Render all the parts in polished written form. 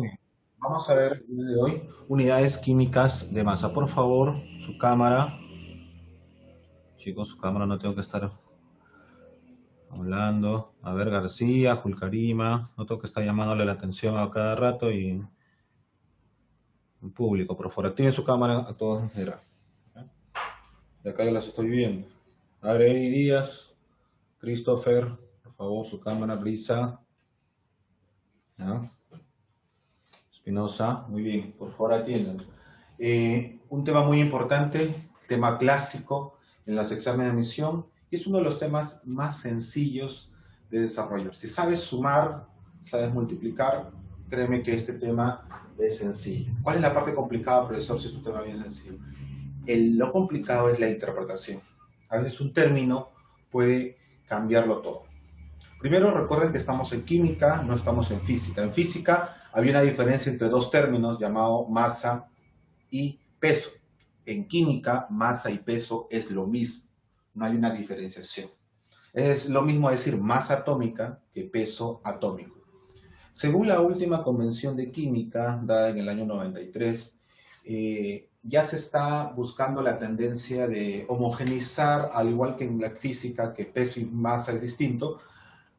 Muy bien. Vamos a ver el día de hoy unidades químicas de masa. Por favor, su cámara. Chicos, su cámara no tengo que estar hablando. A ver, García, Julcarima. No tengo que estar llamándole la atención a cada rato y en público. Por favor, activen su cámara a todos en general. De acá yo las estoy viendo. Arey Díaz, Christopher, por favor, su cámara, Brisa. ¿Ya? Espinosa, muy bien, por favor atiendan. Un tema muy importante, tema clásico en los exámenes de admisión, y es uno de los temas más sencillos de desarrollar. Si sabes sumar, sabes multiplicar, créeme que este tema es sencillo. ¿Cuál es la parte complicada, profesor, si es un tema bien sencillo? Lo complicado es la interpretación. A veces un término puede cambiarlo todo. Primero, recuerden que estamos en química, no estamos en física. En física había una diferencia entre dos términos llamado masa y peso. En química, masa y peso es lo mismo, no hay una diferenciación. Es lo mismo decir masa atómica que peso atómico. Según la última convención de química, dada en el año 93, ya se está buscando la tendencia de homogeneizar, al igual que en la física, que peso y masa es distinto,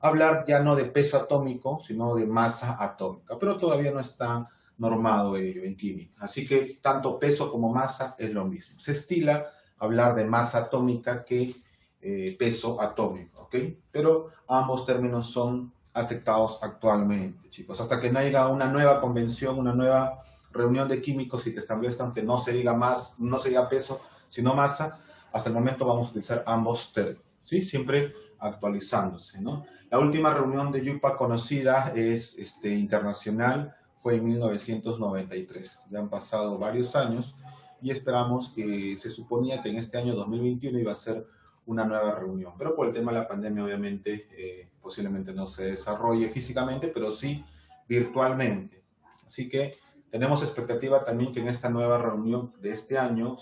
hablar ya no de peso atómico, sino de masa atómica, pero todavía no está normado ello en química. Así que tanto peso como masa es lo mismo. Se estila hablar de masa atómica que peso atómico, ¿ok? Pero ambos términos son aceptados actualmente, chicos. Hasta que no haya una nueva convención, una nueva reunión de químicos y que establezcan que no se diga más, no se diga peso, sino masa, hasta el momento vamos a utilizar ambos términos, ¿sí? Siempre actualizándose, ¿no? La última reunión de YUPA conocida es internacional, fue en 1993. Ya han pasado varios años y esperamos que se suponía que en este año 2021 iba a ser una nueva reunión. Pero por el tema de la pandemia, obviamente, posiblemente no se desarrolle físicamente, pero sí virtualmente. Así que tenemos expectativa también que en esta nueva reunión de este año,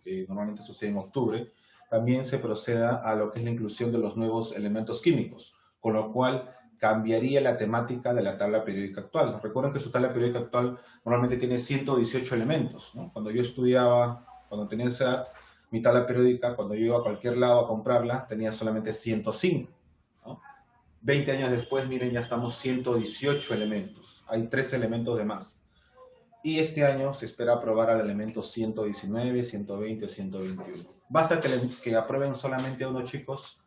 que normalmente sucede en octubre, también se proceda a lo que es la inclusión de los nuevos elementos químicos, con lo cual cambiaría la temática de la tabla periódica actual. Recuerden que su tabla periódica actual normalmente tiene 118 elementos, ¿no? Cuando yo estudiaba, cuando tenía esa edad, mi tabla periódica, cuando yo iba a cualquier lado a comprarla, tenía solamente 105, ¿no? 20 años después, miren, ya estamos 118 elementos. Hay 3 elementos de más. Y este año se espera aprobar al elemento 119, 120 o 121. Basta que aprueben solamente uno, chicos,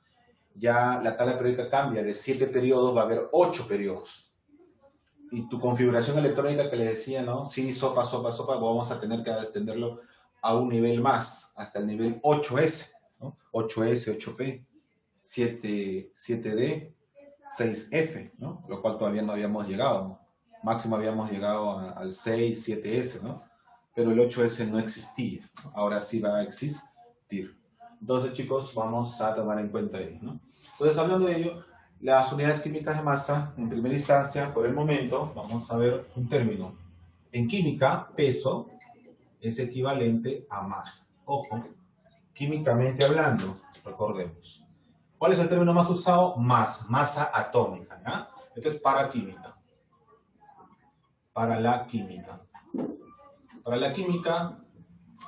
ya la tabla periódica cambia. De 7 periodos va a haber 8 periodos. Y tu configuración electrónica que les decía, ¿no? Sí, sopa, sopa, sopa, vamos a tener que extenderlo a un nivel más, hasta el nivel 8S, ¿no? 8S, 8P, 7D, 6F, ¿no? Lo cual todavía no habíamos llegado, ¿no? Máximo habíamos llegado al 6, 7S, ¿no? Pero el 8S no existía, ¿no? Ahora sí va a existir. Entonces, chicos, vamos a tomar en cuenta ello, ¿no? Entonces, hablando de ello, las unidades químicas de masa, en primera instancia, por el momento, vamos a ver un término. En química, peso es equivalente a masa. Ojo, químicamente hablando, recordemos. ¿Cuál es el término más usado? Masa atómica, ¿ya? Esto es para química. Para la química. Para la química,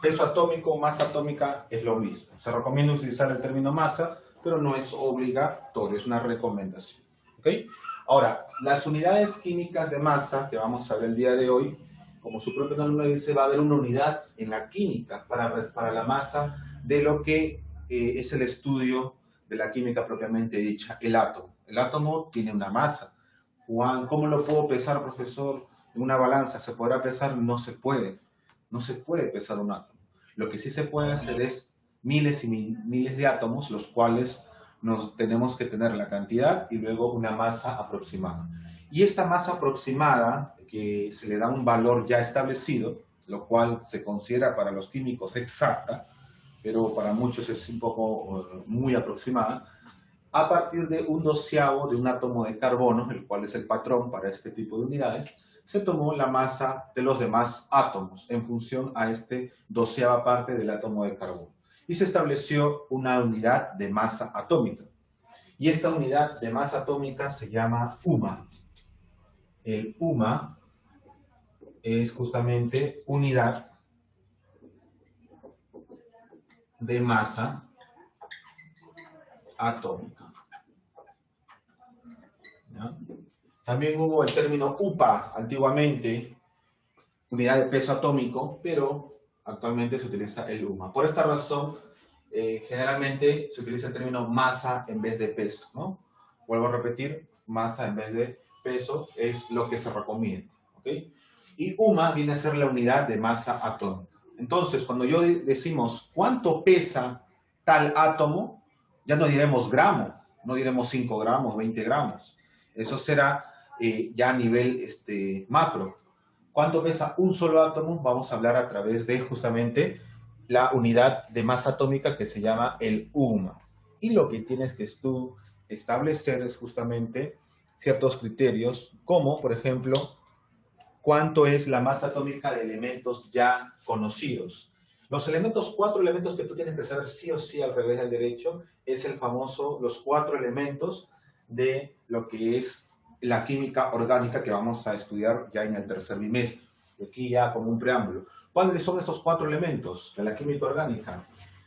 peso atómico, masa atómica es lo mismo. Se recomienda utilizar el término masa, pero no es obligatorio, es una recomendación. ¿Ok? Ahora, las unidades químicas de masa que vamos a ver el día de hoy, como su propio nombre dice, va a haber una unidad en la química para la masa de lo que es el estudio de la química propiamente dicha, el átomo. El átomo tiene una masa. Juan, ¿cómo lo puedo pesar, profesor? En una balanza, ¿se podrá pesar? No se puede. No se puede pesar un átomo. Lo que sí se puede hacer es miles y miles de átomos, los cuales nos tenemos que tener la cantidad y luego una masa aproximada. Y esta masa aproximada, que se le da un valor ya establecido, lo cual se considera para los químicos exacta, pero para muchos es un poco muy aproximada, a partir de un doceavo de un átomo de carbono, el cual es el patrón para este tipo de unidades, se tomó la masa de los demás átomos en función a este doceava parte del átomo de carbono. Y se estableció una unidad de masa atómica. Y esta unidad de masa atómica se llama UMA. El UMA es justamente unidad de masa atómica. ¿Ya? También hubo el término UPA antiguamente, unidad de peso atómico, pero actualmente se utiliza el UMA. Por esta razón, generalmente se utiliza el término masa en vez de peso, ¿no? Vuelvo a repetir, masa en vez de peso es lo que se recomienda, ¿ok? Y UMA viene a ser la unidad de masa atómica. Entonces, cuando decimos cuánto pesa tal átomo, ya no diremos gramo, no diremos 5 gramos, 20 gramos. Eso será ya a nivel macro. ¿Cuánto pesa un solo átomo? Vamos a hablar a través de justamente la unidad de masa atómica que se llama el UMA. Y lo que tienes que tú establecer es justamente ciertos criterios, como por ejemplo, cuánto es la masa atómica de elementos ya conocidos. Los elementos, 4 elementos que tú tienes que saber sí o sí al revés al derecho, es el famoso, los 4 elementos de lo que es la química orgánica que vamos a estudiar ya en el tercer bimestre. Aquí ya como un preámbulo. ¿Cuáles son estos 4 elementos de la química orgánica?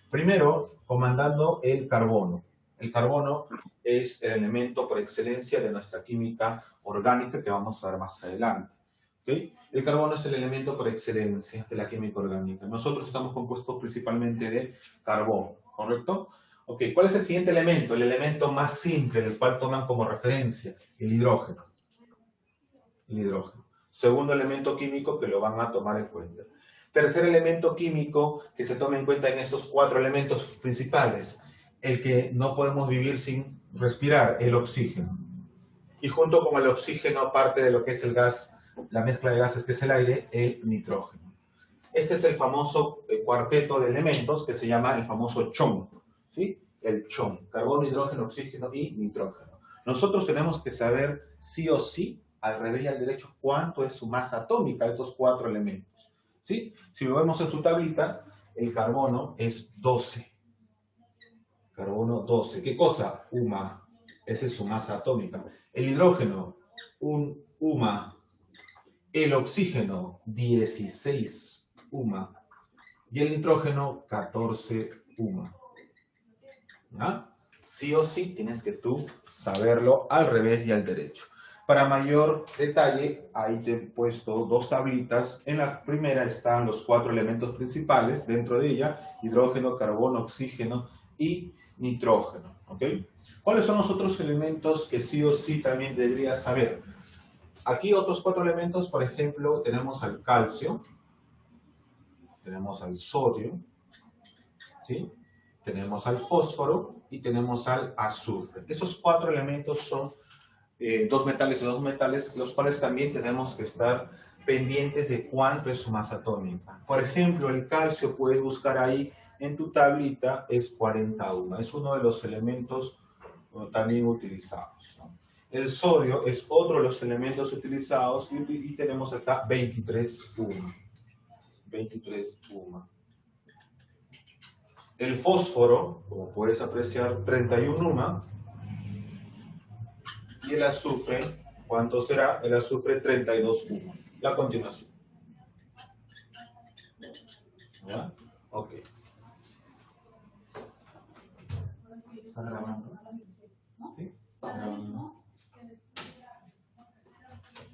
Primero, comandando el carbono. El carbono es el elemento por excelencia de nuestra química orgánica que vamos a ver más adelante. ¿Okay? El carbono es el elemento por excelencia de la química orgánica. Nosotros estamos compuestos principalmente de carbono, ¿correcto? Ok, ¿cuál es el siguiente elemento? El elemento más simple, el cual toman como referencia, el hidrógeno. El hidrógeno. Segundo elemento químico que lo van a tomar en cuenta. Tercer elemento químico que se toma en cuenta en estos 4 elementos principales, el que no podemos vivir sin respirar, el oxígeno. Y junto con el oxígeno, parte de lo que es el gas, la mezcla de gases que es el aire, el nitrógeno. Este es el famoso cuarteto de elementos que se llama el famoso CHON, ¿sí? El CHON, carbono, hidrógeno, oxígeno y nitrógeno. Nosotros tenemos que saber sí o sí, al revés y al derecho, cuánto es su masa atómica de estos 4 elementos, ¿sí? Si lo vemos en su tablita, el carbono es 12. Carbono 12. ¿Qué cosa? UMA. Esa es su masa atómica. El hidrógeno, un UMA. El oxígeno, 16 UMA. Y el nitrógeno, 14 UMA. ¿Ya? Sí o sí tienes que tú saberlo al revés y al derecho. Para mayor detalle, ahí te he puesto 2 tablitas. En la primera están los 4 elementos principales. Dentro de ella, hidrógeno, carbono, oxígeno y nitrógeno. ¿Ok? ¿Cuáles son los otros elementos que sí o sí también deberías saber? Aquí otros 4 elementos, por ejemplo, tenemos al calcio, tenemos al sodio, ¿sí? Tenemos al fósforo y tenemos al azufre. Esos 4 elementos son 2 metales y 2 metales, los cuales también tenemos que estar pendientes de cuánto es su masa atómica. Por ejemplo, el calcio, puedes buscar ahí en tu tablita, es 40 UMA. Es uno de los elementos también utilizados, ¿no? El sodio es otro de los elementos utilizados y tenemos acá 23 UMA. 23 UMA. El fósforo, como puedes apreciar, 31 UMA. Y el azufre, ¿cuánto será? El azufre, 32 UMA. La continuación. ¿Ya? Ok. ¿Está grabando? ¿Sí? ¿Está grabando?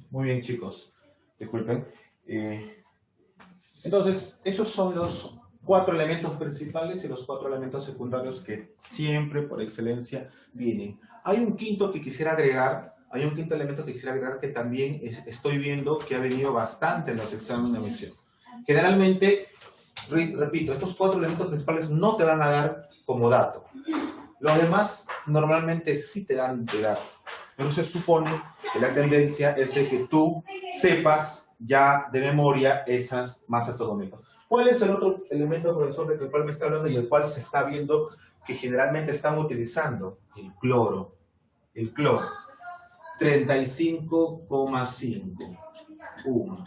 Muy bien, chicos. Disculpen. Entonces, esos son los 4 elementos principales y los 4 elementos secundarios que siempre, por excelencia, vienen. Hay un quinto que quisiera agregar, hay un quinto elemento que quisiera agregar que también estoy viendo que ha venido bastante en los exámenes de admisión. Generalmente, repito, estos 4 elementos principales no te van a dar como dato. Los demás normalmente sí te dan de dato. Pero se supone que la tendencia es de que tú sepas ya de memoria esas masas atómicas. ¿Cuál es el otro elemento, profesor, del cual me está hablando y el cual se está viendo que generalmente están utilizando? El cloro. El cloro. 35,5 UMA.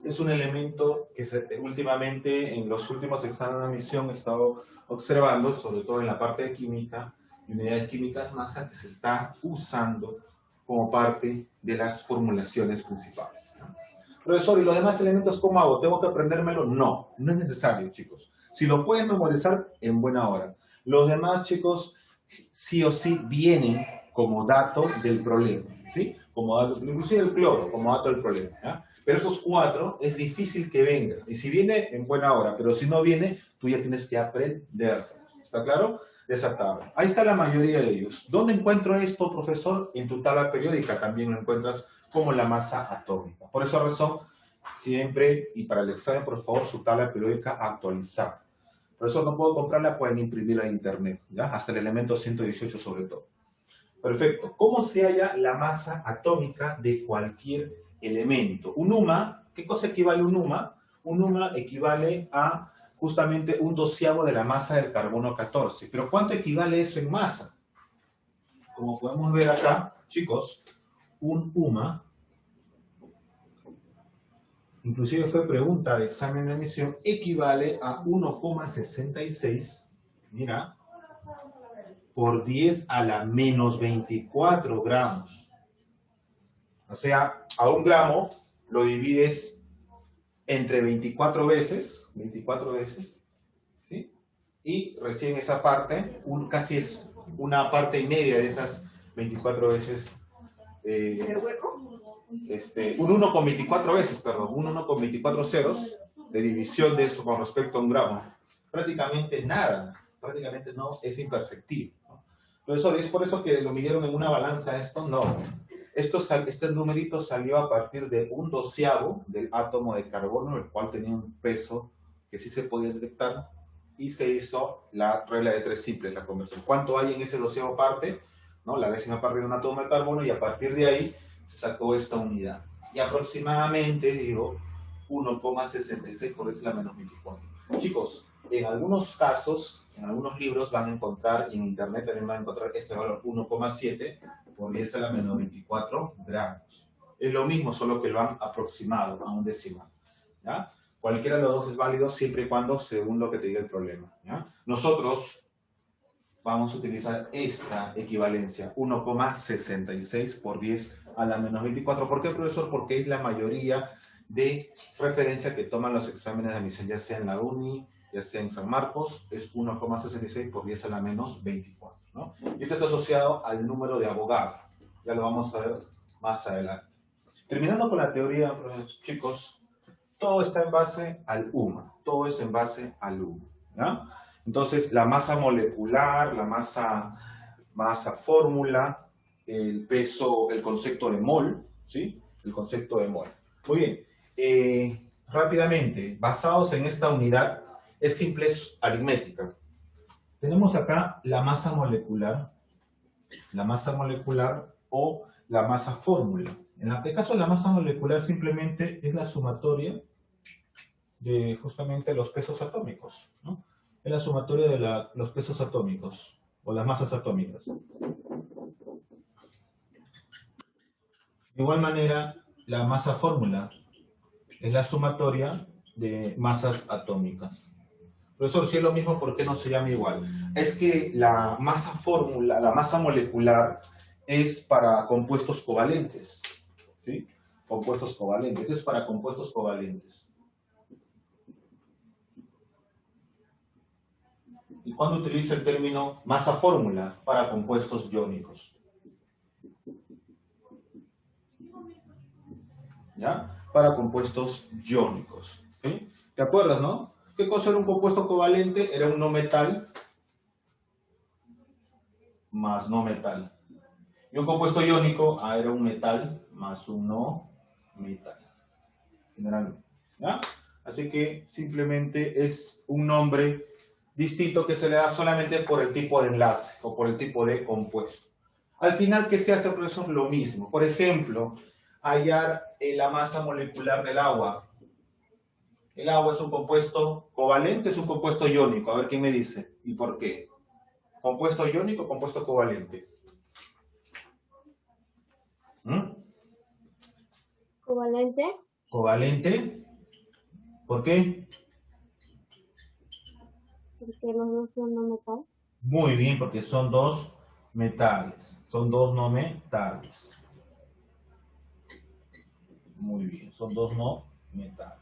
Es un elemento que últimamente, en los últimos exámenes de admisión, he estado observando, sobre todo en la parte de química, unidades químicas masa, que se está usando como parte de las formulaciones principales, ¿no? Profesor, ¿y los demás elementos cómo hago? ¿Tengo que aprendérmelo? No, no es necesario, chicos. Si lo puedes memorizar, en buena hora. Los demás, chicos, sí o sí vienen como dato del problema, ¿sí? Como dato, inclusive el cloro, como dato del problema, ¿ya? Pero esos 4 es difícil que vengan. Y si viene, en buena hora. Pero si no viene, tú ya tienes que aprender. ¿Está claro? Esa tabla. Ahí está la mayoría de ellos. ¿Dónde encuentro esto, profesor? En tu tabla periódica también lo encuentras como la masa atómica. Por esa razón, siempre, y para el examen, por favor, su tabla periódica actualizada. Por eso no puedo comprarla, pueden imprimirla en internet, ¿ya? Hasta el elemento 118 sobre todo. Perfecto. ¿Cómo se halla la masa atómica de cualquier elemento? Un UMA, ¿qué cosa equivale a un UMA? Un UMA equivale a justamente un doceavo de la masa del carbono 14. ¿Pero cuánto equivale eso en masa? Como podemos ver acá, chicos, un UMA, inclusive fue pregunta de examen de admisión, equivale a 1,66, mira, por 10 a la menos 24 gramos. O sea, a un gramo lo divides entre 24 veces, ¿sí? Y recién esa parte, casi es una parte y media de esas 24 veces, un 1,24 veces, perdón, un 1,24 ceros de división de eso con respecto a un gramo. Prácticamente nada, prácticamente no, es imperceptible, ¿no? Profesor, ¿es por eso que lo midieron en una balanza esto? No. Este numerito salió a partir de un doceavo del átomo de carbono, el cual tenía un peso que sí se podía detectar, y se hizo la regla de 3 simples, la conversión. ¿Cuánto hay en ese doceavo parte? ¿No? La décima parte de un átomo de carbono, y a partir de ahí se sacó esta unidad. Y aproximadamente, digo, 1,66 por 10 a la menos 24. Chicos, en algunos casos, en algunos libros van a encontrar, y en internet también van a encontrar este valor 1,7 por 10 a la menos 24 gramos. Es lo mismo, solo que lo han aproximado a un decimal, ¿ya? Cualquiera de los dos es válido siempre y cuando según lo que te diga el problema, ¿ya? Nosotros vamos a utilizar esta equivalencia, 1,66 por 10 a la menos 24. ¿Por qué, profesor? Porque es la mayoría de referencia que toman los exámenes de admisión, ya sea en la UNI, ya sea en San Marcos, es 1,66 por 10 a la menos 24, ¿no? Y esto está asociado al número de Avogadro. Ya lo vamos a ver más adelante. Terminando con la teoría, chicos, todo está en base al UMA. Todo es en base al UMA, ¿ya? Entonces, la masa molecular, la masa fórmula, el peso, el concepto de mol, ¿sí? El concepto de mol. Muy bien. Rápidamente, basados en esta unidad, es simple, es aritmética. Tenemos acá la masa molecular o la masa fórmula. En el caso de la masa molecular simplemente es la sumatoria de justamente los pesos atómicos, ¿no? Es la sumatoria de los pesos atómicos o las masas atómicas. De igual manera, la masa fórmula es la sumatoria de masas atómicas. Profesor, si es lo mismo, ¿por qué no se llama igual? Es que la masa fórmula, la masa molecular, es para compuestos covalentes, ¿sí? Compuestos covalentes, esto es para compuestos covalentes. ¿Y cuándo utilizo el término masa fórmula? Para compuestos iónicos. ¿Ya? Para compuestos iónicos. ¿Sí? ¿Te acuerdas, no? ¿Qué cosa era un compuesto covalente? Era un no metal más no metal. Y un compuesto iónico era un metal más un no metal. Generalmente. ¿Ya? Así que simplemente es un nombre distinto que se le da solamente por el tipo de enlace o por el tipo de compuesto. Al final, ¿qué se hace, profesor? Lo mismo. Por ejemplo, hallar la masa molecular del agua. El agua es un compuesto covalente, es un compuesto iónico. A ver quién me dice y por qué. ¿Compuesto iónico o compuesto covalente? Covalente. ¿Covalente? ¿Por qué? Porque los dos son no metal. Muy bien, porque son dos metales. Son dos no metales. Muy bien, son dos no metales.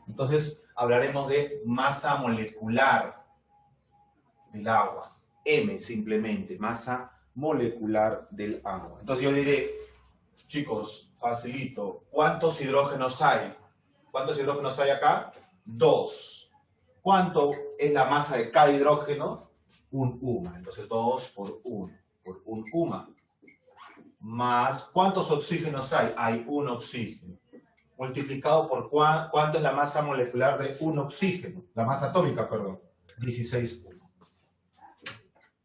Entonces, hablaremos de masa molecular del agua. M simplemente, masa molecular del agua. Entonces yo diré, chicos, facilito, ¿cuántos hidrógenos hay? ¿Cuántos hidrógenos hay acá? 2. ¿Cuánto es la masa de cada hidrógeno? Un UMA. Entonces 2 por 1, por un UMA. Más, ¿cuántos oxígenos hay? Hay un oxígeno. Multiplicado por ¿cuánto es la masa molecular de un oxígeno? La masa atómica, perdón. 16 UMA.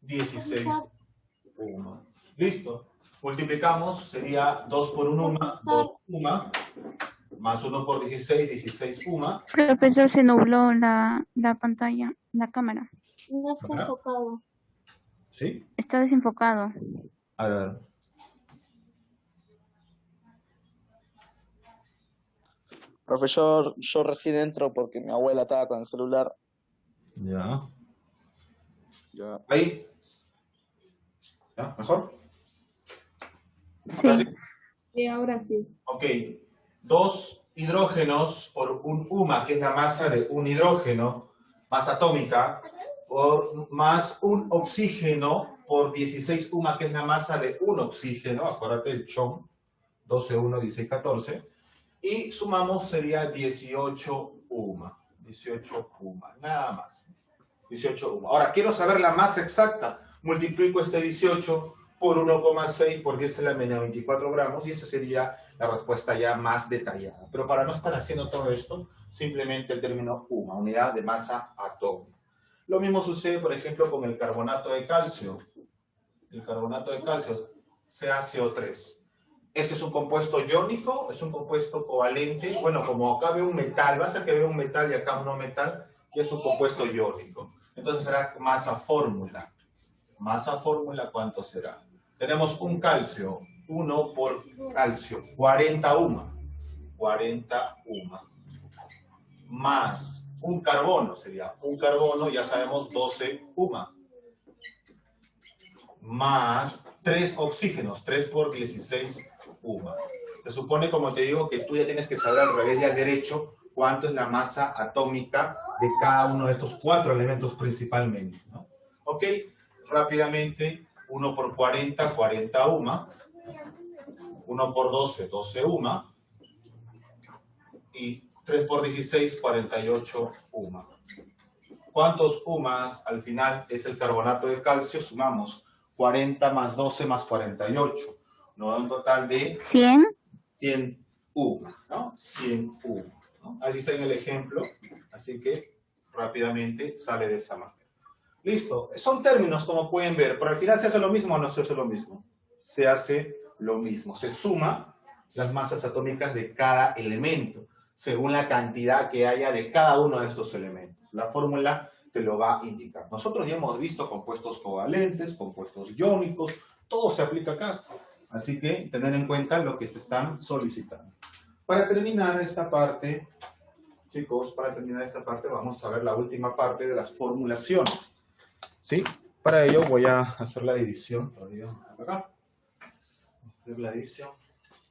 16 UMA. ¿Listo? Multiplicamos, sería 2 por 1 UMA, 2 UMA, más 1 por 16, 16 UMA. Profesor, se nubló la pantalla, la cámara. No está enfocado. ¿Sí? Está desenfocado. A ver. Profesor, yo recién entro porque mi abuela estaba con el celular. Ya. Ya. ¿Ahí? ¿Ya? ¿Mejor? Sí. ¿Ahora sí? Sí, ahora sí. Ok. 2 hidrógenos por un UMA, que es la masa de un hidrógeno, masa atómica, más un oxígeno por 16 UMA, que es la masa de un oxígeno, acuérdate el CHOM, 12, 1, 16, 14, y sumamos sería 18 UMA, 18 UMA, nada más, 18 UMA. Ahora, quiero saber la masa exacta, multiplico este 18 por 1,6 por 10 a la menos 24 gramos, y esa sería la respuesta ya más detallada. Pero para no estar haciendo todo esto, simplemente el término UMA, unidad de masa atómica. Lo mismo sucede, por ejemplo, con el carbonato de calcio. El carbonato de calcio, CaCO3. Este es un compuesto iónico, es un compuesto covalente. Bueno, como acá veo un metal, va a ser que veo un metal y acá un no metal, y es un compuesto iónico. Entonces será masa fórmula. Masa fórmula, ¿cuánto será? Tenemos un calcio, 1 por calcio, 40 UMA. 40 UMA. Más un carbono, sería un carbono, ya sabemos, 12 UMA. Más 3 oxígenos, 3 por 16 UMA. Se supone, como te digo, que tú ya tienes que saber al revés y al derecho cuánto es la masa atómica de cada uno de estos 4 elementos principalmente, ¿no? Ok, rápidamente, 1 por 40, 40 UMA. 1 por 12, 12 UMA. Y 3 por 16, 48 UMA. ¿Cuántos UMAs al final es el carbonato de calcio? Sumamos 40 más 12 más 48. Nos da un total de 100. 100 UMA, ¿no? 100 UMA, ¿no? Ahí está en el ejemplo, así que rápidamente sale de esa manera. Listo. Son términos, como pueden ver, pero al final se hace lo mismo o no se hace lo mismo. Se hace lo mismo. Se suma las masas atómicas de cada elemento, según la cantidad que haya de cada uno de estos elementos. La fórmula te lo va a indicar. Nosotros ya hemos visto compuestos covalentes, compuestos iónicos, todo se aplica acá. Así que tener en cuenta lo que te están solicitando. Para terminar esta parte, chicos, vamos a ver la última parte de las formulaciones. ¿Sí? Para ello voy a hacer la división. Todavía acá. Hacer la división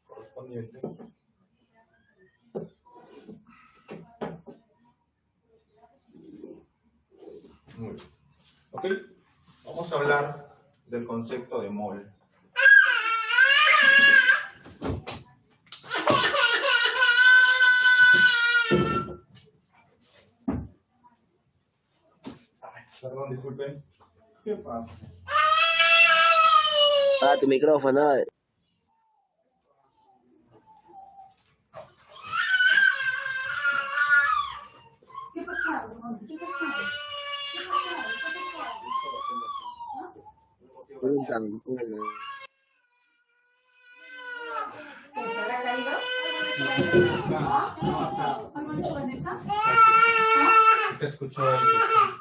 correspondiente. Muy bien. ¿Ok? Vamos a hablar del concepto de mol. Ay, perdón, disculpen. ¿Qué pasa? Ah, tu micrófono. ¿Qué pasó? ¿Qué pasó? Preguntan. ¿Se habrá caído? ¿Algo ha dicho Vanessa? ¿Te escuchó?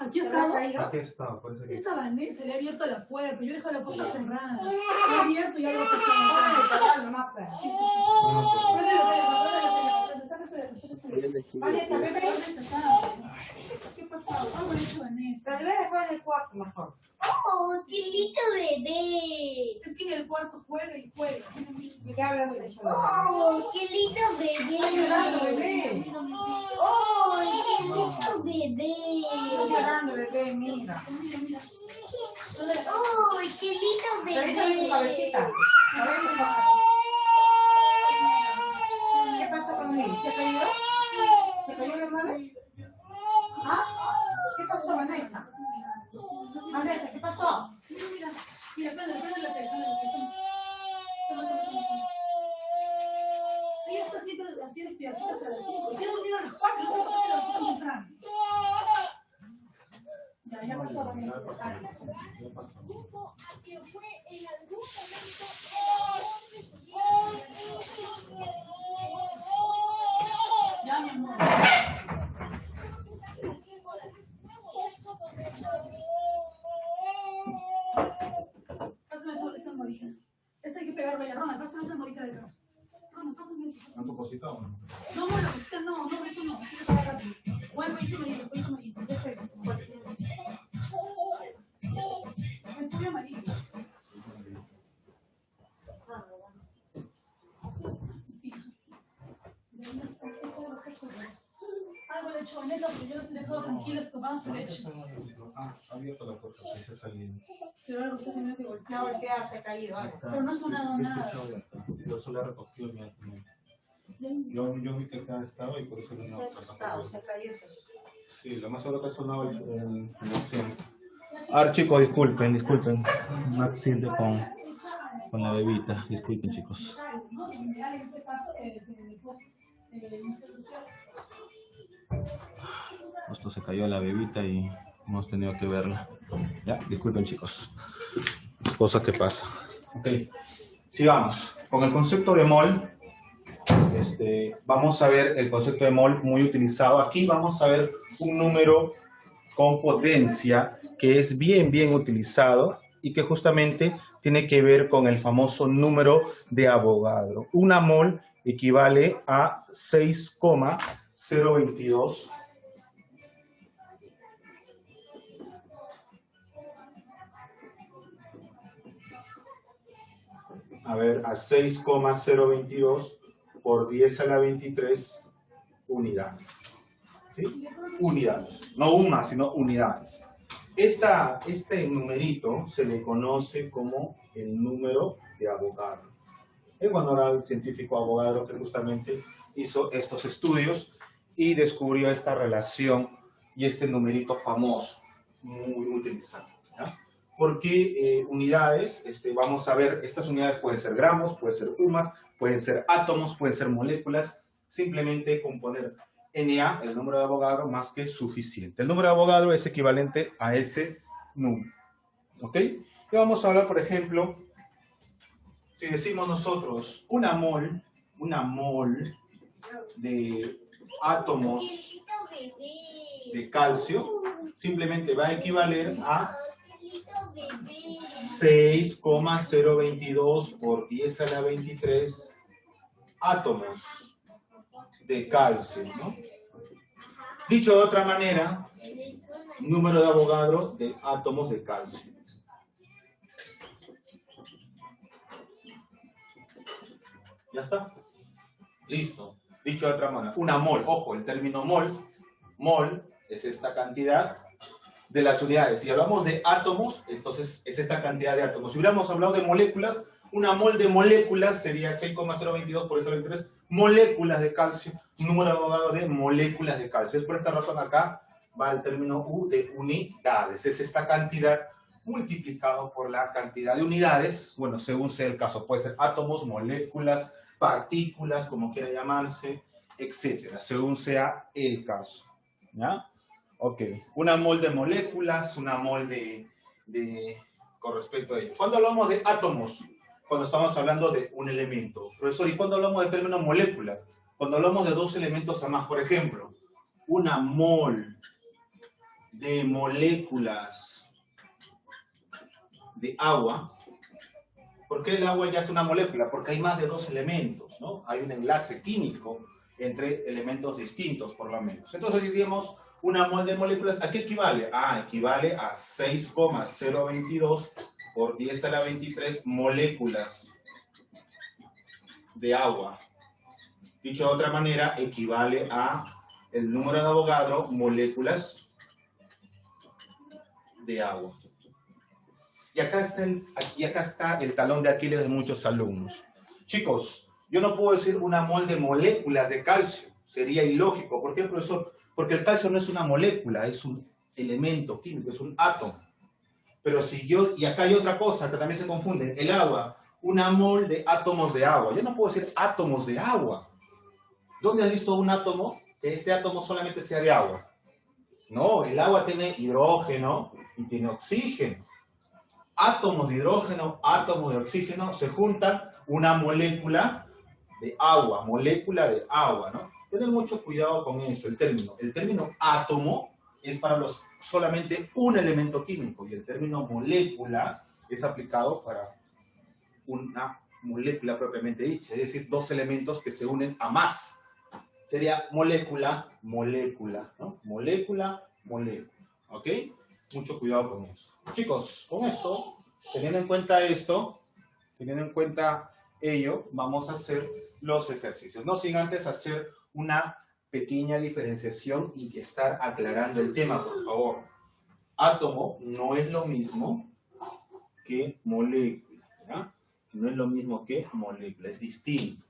Aquí estaba. Aquí está. Esta Vanessa le ha abierto la puerta. Yo he dejado la puerta cerrada. Le ha abierto y algo pasado. Vanessa, ven, ¿qué pasó? Algo ha dicho Vanessa. Tal vez después del cuarto mejor. Oh, qué lindo bebé. Es que en el cuarto juega y juega. ¿De qué hablas de eso? Oh, qué lindo llorando, bebé. bebé. Oh, qué lindo bebé. Estoy llorando, bebé, mira. Oh, qué lindo Revísame tu cabecita. bebé. A ver, ¿qué pasó con él? ¿Se cayó? ¿Se cayó la hermana? ¿Ah? ¿Qué pasó, Vanessa? Vanessa, ¿qué pasó? Mira, prende la tele. Ella está siempre así despierta hasta las 5. Si ha dormido a las 4, no sé por qué se levantó tan temprano. Ya pasó la mesa. Justo a que fue en algún momento. Ya, mi amor. Pásame esa almohadita. Esta hay que pegarla ya. Ronald, pásame esa almohadita de acá. Ronald, pásame eso. ¿No tu cosita o no? No, la cosita no, eso no. Eso se paga rápido. Bueno, ahí tu amarillito. Perfecto. El tuyo amarillo. Sí. Algo le he hecho a Vanessa porque yo las he dejado tranquilas tomando su leche. Ah, abierto la puerta, se está saliendo. Pero algo se ha tenido que golpear. Se ha golpeado, se ha caído. Pero no ha sonado nada. Yo solo he recogido el mío. Yo vi que acá estaba y por eso no Se ha caído. Sí, lo más seguro que ha sonado el accidente. Ahora chicos, disculpen. Un accidente con la bebita. Disculpen chicos. Justo se cayó la bebita y hemos tenido que verla. Ya, disculpen chicos. Cosa que pasa. Ok, sigamos. Con el concepto de mol, vamos a ver el concepto de mol muy utilizado. Aquí vamos a ver un número con potencia que es bien utilizado y que justamente tiene que ver con el famoso número de Avogadro. Una mol equivale a 6,022 a 6,022 por 10 a la 23 unidades. ¿Sí? Unidades. No una, sino unidades. Este numerito se le conoce como el número de Avogadro. Es cuando era el científico Avogadro que justamente hizo estos estudios y descubrió esta relación y este numerito famoso, muy utilizado. ¿Ya? Porque unidades, vamos a ver, estas unidades pueden ser gramos, pueden ser UMAS, pueden ser átomos, pueden ser moléculas, simplemente con poner Na, el número de Avogadro, más que suficiente. El número de Avogadro es equivalente a ese número. ¿Ok? Y vamos a hablar, por ejemplo, si decimos nosotros una mol de átomos de calcio, simplemente va a equivaler a 6,022 por 10 a la 23 átomos de calcio, ¿no? Dicho de otra manera, número de Avogadro de átomos de calcio. ¿Ya está? Listo. Dicho de otra manera, una mol, ojo, el término mol es esta cantidad de las unidades. Si hablamos de átomos, entonces es esta cantidad de átomos. Si hubiéramos hablado de moléculas, una mol de moléculas sería 6,022 por 10 a la 23 moléculas de calcio, número de Avogadro de moléculas de calcio. Es por esta razón acá va el término U de unidades. Es esta cantidad multiplicado por la cantidad de unidades, bueno, según sea el caso, puede ser átomos, moléculas, partículas, como quiera llamarse, etcétera, según sea el caso. ¿Ya? Ok, una mol de moléculas, una mol con respecto a ello. ¿Cuándo hablamos de átomos? Cuando estamos hablando de un elemento. Profesor, ¿y cuándo hablamos del término molécula? Cuando hablamos de dos elementos a más. Por ejemplo, una mol de moléculas de agua. ¿Por qué el agua ya es una molécula? Porque hay más de dos elementos, ¿no? Hay un enlace químico entre elementos distintos, por lo menos. Entonces diríamos Una mol de moléculas, ¿a qué equivale? Equivale a 6,022 por 10 a la 23 moléculas de agua. Dicho de otra manera, equivale a el número de Avogadro, moléculas de agua. Y acá está el talón de Aquiles de muchos alumnos. Chicos, yo no puedo decir una mol de moléculas de calcio. Sería ilógico. ¿Por qué, profesor? Porque el calcio no es una molécula, es un elemento químico, es un átomo. Pero si yo, y acá hay otra cosa que también se confunde, el agua, una mol de átomos de agua. Yo no puedo decir átomos de agua. ¿Dónde has visto un átomo que este átomo solamente sea de agua? No, el agua tiene hidrógeno y tiene oxígeno. Átomos de hidrógeno, átomos de oxígeno se juntan una molécula de agua, ¿no? Tener mucho cuidado con eso, el término. El término átomo es para solamente un elemento químico y el término molécula es aplicado para una molécula propiamente dicha, es decir, dos elementos que se unen a más. Sería molécula, ¿no? Molécula, ¿ok? Mucho cuidado con eso. Chicos, con esto, teniendo en cuenta ello, vamos a hacer los ejercicios. No sin antes hacer una pequeña diferenciación y estar aclarando el tema, por favor. Átomo no es lo mismo que molécula, ¿ya? No es lo mismo que molécula, es distinto.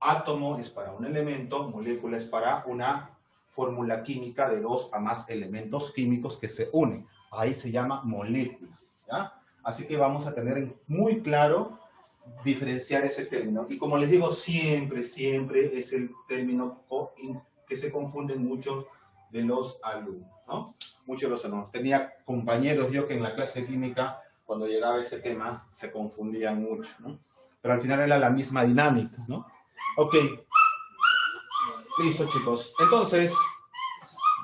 Átomo es para un elemento, molécula es para una fórmula química de dos a más elementos químicos que se unen. Ahí se llama molécula, ¿ya? Así que vamos a tener muy claro diferenciar ese término. Y como les digo, siempre es el término que se confunden muchos de los alumnos, ¿no? Muchos de los alumnos. Tenía compañeros yo que en la clase de química, cuando llegaba ese tema, se confundían mucho, ¿no? Pero al final era la misma dinámica, ¿no? Ok. Listo, chicos. Entonces,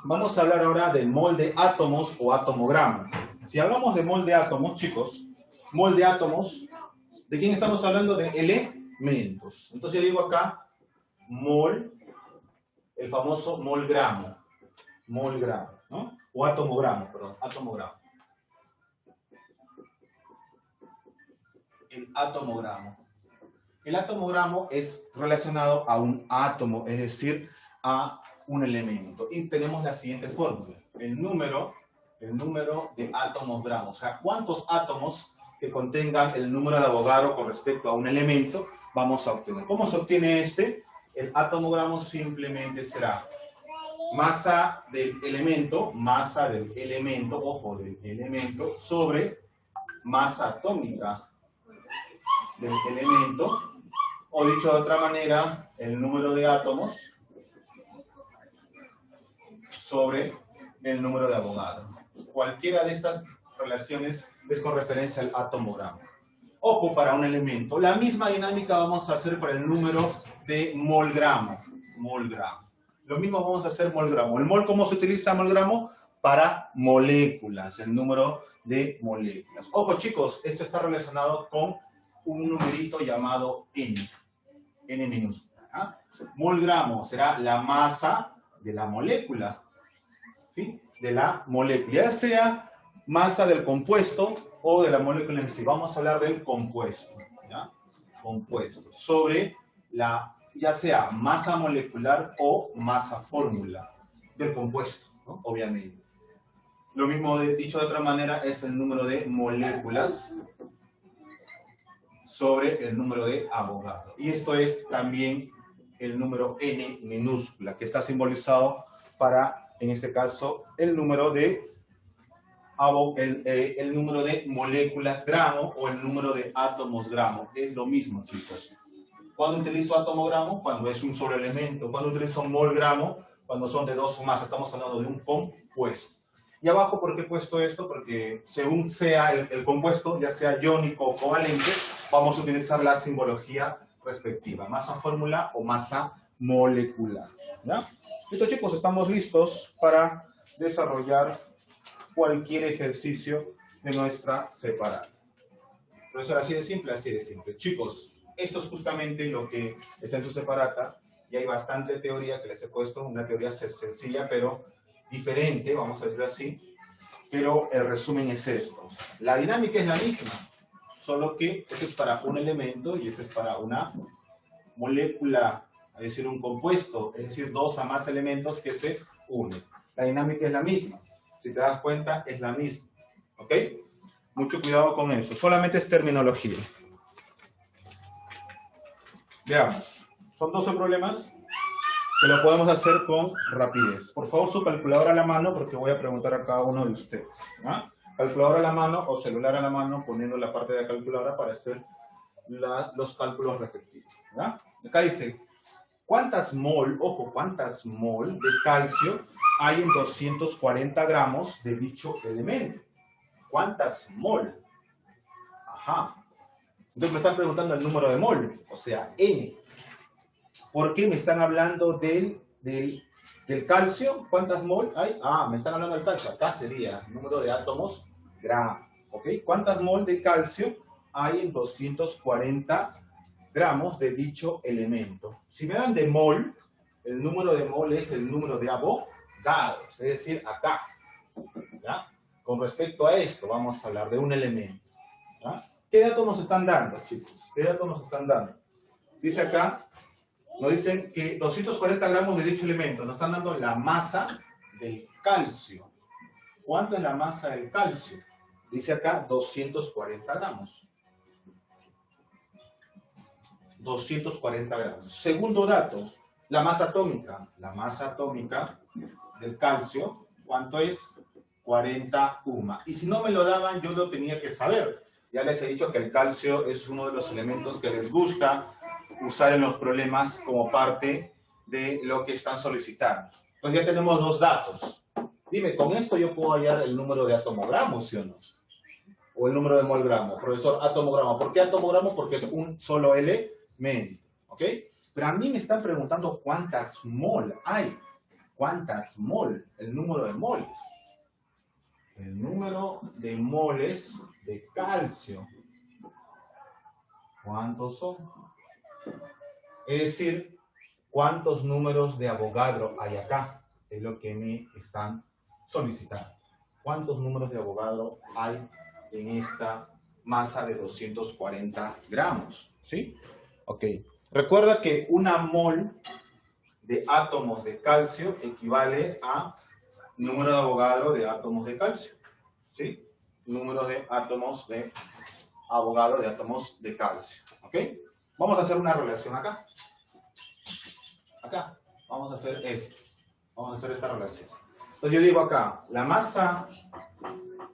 vamos a hablar ahora del mol de átomos o atomogramo. Si hablamos de mol de átomos, chicos, mol de átomos, ¿de quién estamos hablando? De elementos. Entonces yo digo acá, mol, el famoso molgramo, ¿no? O atomogramo, perdón, atomogramo. El atomogramo. El atomogramo es relacionado a un átomo, es decir, a un elemento. Y tenemos la siguiente fórmula. El número de átomos gramos. O sea, ¿cuántos átomos que contengan el número de Avogadro con respecto a un elemento vamos a obtener? ¿Cómo se obtiene este? El atomogramo simplemente será masa del elemento, ojo, del elemento, sobre masa atómica del elemento, o dicho de otra manera, el número de átomos sobre el número de Avogadro. Cualquiera de estas relaciones es con referencia al atomogramo. Ojo, para un elemento. La misma dinámica vamos a hacer para el número de molgramo. Lo mismo vamos a hacer molgramo. ¿El mol cómo se utiliza molgramo? Para moléculas, el número de moléculas. Ojo, chicos, esto está relacionado con un numerito llamado n minúscula. ¿Ah? Molgramo será la masa de la molécula, ¿sí? De la molécula, ya sea masa del compuesto o de la molécula en sí. Vamos a hablar del compuesto, ¿ya? Compuesto, sobre ya sea masa molecular o masa fórmula del compuesto, ¿no? Obviamente. Lo mismo dicho de otra manera es el número de moléculas sobre el número de Avogadro. Y esto es también el número n minúscula, que está simbolizado para, en este caso, el número de moléculas gramo o el número de átomos gramo. Es lo mismo, chicos. ¿Cuándo utilizo atomogramo? Cuando es un solo elemento. ¿Cuándo utilizo molgramo? Cuando son de dos o más. Estamos hablando de un compuesto. Y abajo, ¿por qué he puesto esto? Porque según sea el compuesto, ya sea iónico o covalente, vamos a utilizar la simbología respectiva. Masa fórmula o masa molecular. ¿Ya? Listo, chicos, estamos listos para desarrollar cualquier ejercicio de nuestra separada. Profesor, así de simple, así de simple. Chicos, esto es justamente lo que está en su separata y hay bastante teoría que les he puesto, una teoría sencilla, pero diferente, vamos a decirlo así, pero el resumen es esto. La dinámica es la misma, solo que este es para un elemento y este es para una molécula, es decir, un compuesto, es decir, dos a más elementos que se unen. La dinámica es la misma. Si te das cuenta, es la misma. ¿Ok? Mucho cuidado con eso. Solamente es terminología. Veamos. Son 12 problemas que lo podemos hacer con rapidez. Por favor, su calculadora a la mano, porque voy a preguntar a cada uno de ustedes. ¿Ah? Calculadora a la mano o celular a la mano, poniendo la parte de la calculadora para hacer los cálculos respectivos. ¿Ah? Acá dice, ¿cuántas mol, ojo, cuántas mol de calcio hay en 240 gramos de dicho elemento? ¿Cuántas mol? Ajá. Entonces me están preguntando el número de mol, o sea, N. ¿Por qué me están hablando del calcio? ¿Cuántas mol hay? Ah, me están hablando del calcio. Acá sería el número de átomos gramo. ¿Ok? ¿Cuántas mol de calcio hay en 240 gramos de dicho elemento? Si me dan de mol, el número de mol es el número de Avogadro, es decir, acá. ¿Ya? Con respecto a esto, vamos a hablar de un elemento. ¿Ya? ¿Qué datos nos están dando, chicos? ¿Qué datos nos están dando? Dice acá, nos dicen que 240 gramos de dicho elemento, nos están dando la masa del calcio. ¿Cuánto es la masa del calcio? Dice acá 240 gramos. 240 gramos. Segundo dato, la masa atómica. La masa atómica del calcio, ¿cuánto es? 40 UMA. Y si no me lo daban, yo lo tenía que saber. Ya les he dicho que el calcio es uno de los elementos que les gusta usar en los problemas como parte de lo que están solicitando. Pues ya tenemos dos datos. Dime, ¿con esto yo puedo hallar el número de atomogramo, sí o no? O el número de molgramo. Profesor, atomogramo. ¿Por qué atomogramo? Porque es un solo elemento. ¿Ok? Pero a mí me están preguntando cuántas mol hay. ¿Cuántas mol? El número de moles. El número de moles de calcio. ¿Cuántos son? Es decir, ¿cuántos números de Avogadro hay acá? Es lo que me están solicitando. ¿Cuántos números de Avogadro hay en esta masa de 240 gramos? ¿Sí? Ok. Recuerda que una mol de átomos de calcio equivale a número de Avogadro de átomos de calcio. ¿Sí? Número de átomos de Avogadro de átomos de calcio. ¿Ok? Vamos a hacer una relación acá. Acá. Vamos a hacer esto. Vamos a hacer esta relación. Entonces yo digo acá, la masa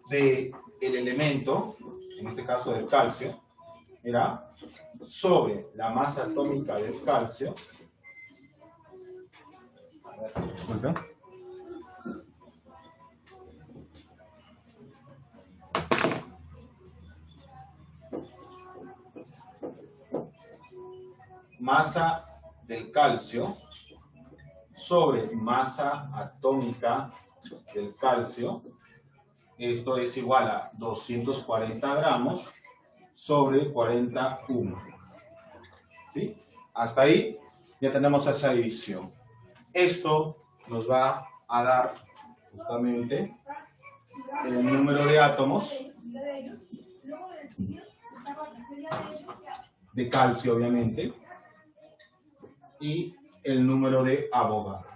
del elemento, en este caso del calcio, mira, sobre la masa atómica del calcio. A ver, disculpen. Masa del calcio sobre masa atómica del calcio. Esto es igual a 240 gramos sobre 40 UMA. ¿Sí? Hasta ahí ya tenemos esa división. Esto nos va a dar justamente el número de átomos de calcio, obviamente, y el número de Avogadro.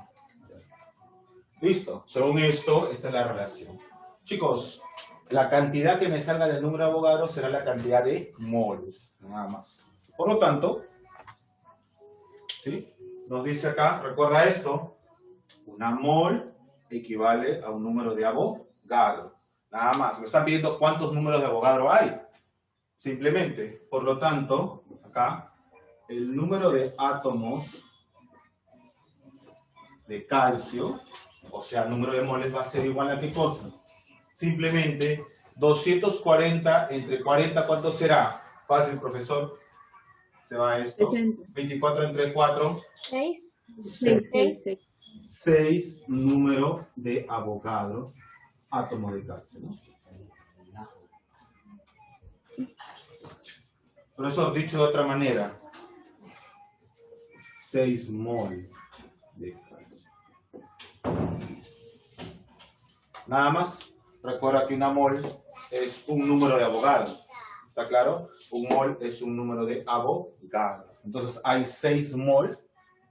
¿Listo? Según esto, esta es la relación. Chicos, la cantidad que me salga del número de Avogadro será la cantidad de moles, nada más. Por lo tanto, ¿sí? Nos dice acá, recuerda esto, una mol equivale a un número de Avogadro. Nada más. Me están pidiendo cuántos números de Avogadro hay. Simplemente, por lo tanto, acá, el número de átomos de calcio, o sea, el número de moles va a ser igual a ¿qué cosa? Simplemente 240 entre 40, ¿cuánto será? Fácil, profesor. Se va esto. 60. 24 entre 4. 6. 6. 6 números de Avogadro, átomos de calcio, ¿no? Profesor, dicho de otra manera, 6 mol de calcio. Nada más. Recuerda que una mol es un número de Avogadro. ¿Está claro? Un mol es un número de Avogadro. Entonces hay 6 mol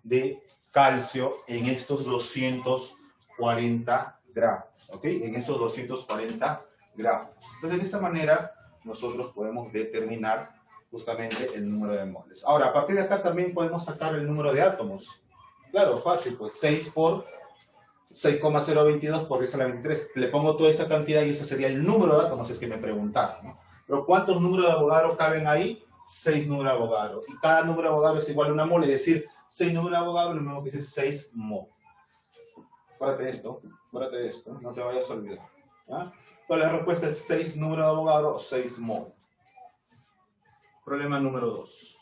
de calcio en estos 240 gramos. ¿Ok? En esos 240 gramos. Entonces de esa manera nosotros podemos determinar justamente el número de moles. Ahora, a partir de acá también podemos sacar el número de átomos. Claro, fácil, pues 6 por 6,022 por 10 a la 23. Le pongo toda esa cantidad y eso sería el número de átomos, es que me preguntaron, ¿no? Pero ¿cuántos números de Avogadro caben ahí? 6 números de Avogadro. Y cada número de Avogadro es igual a una mol, es decir, 6 números de Avogadro es lo mismo que decir 6 mol. Acuérdate de esto, no te vayas a olvidar. ¿Ya? Entonces la respuesta es 6 números de Avogadro o 6 mol. Problema número 2.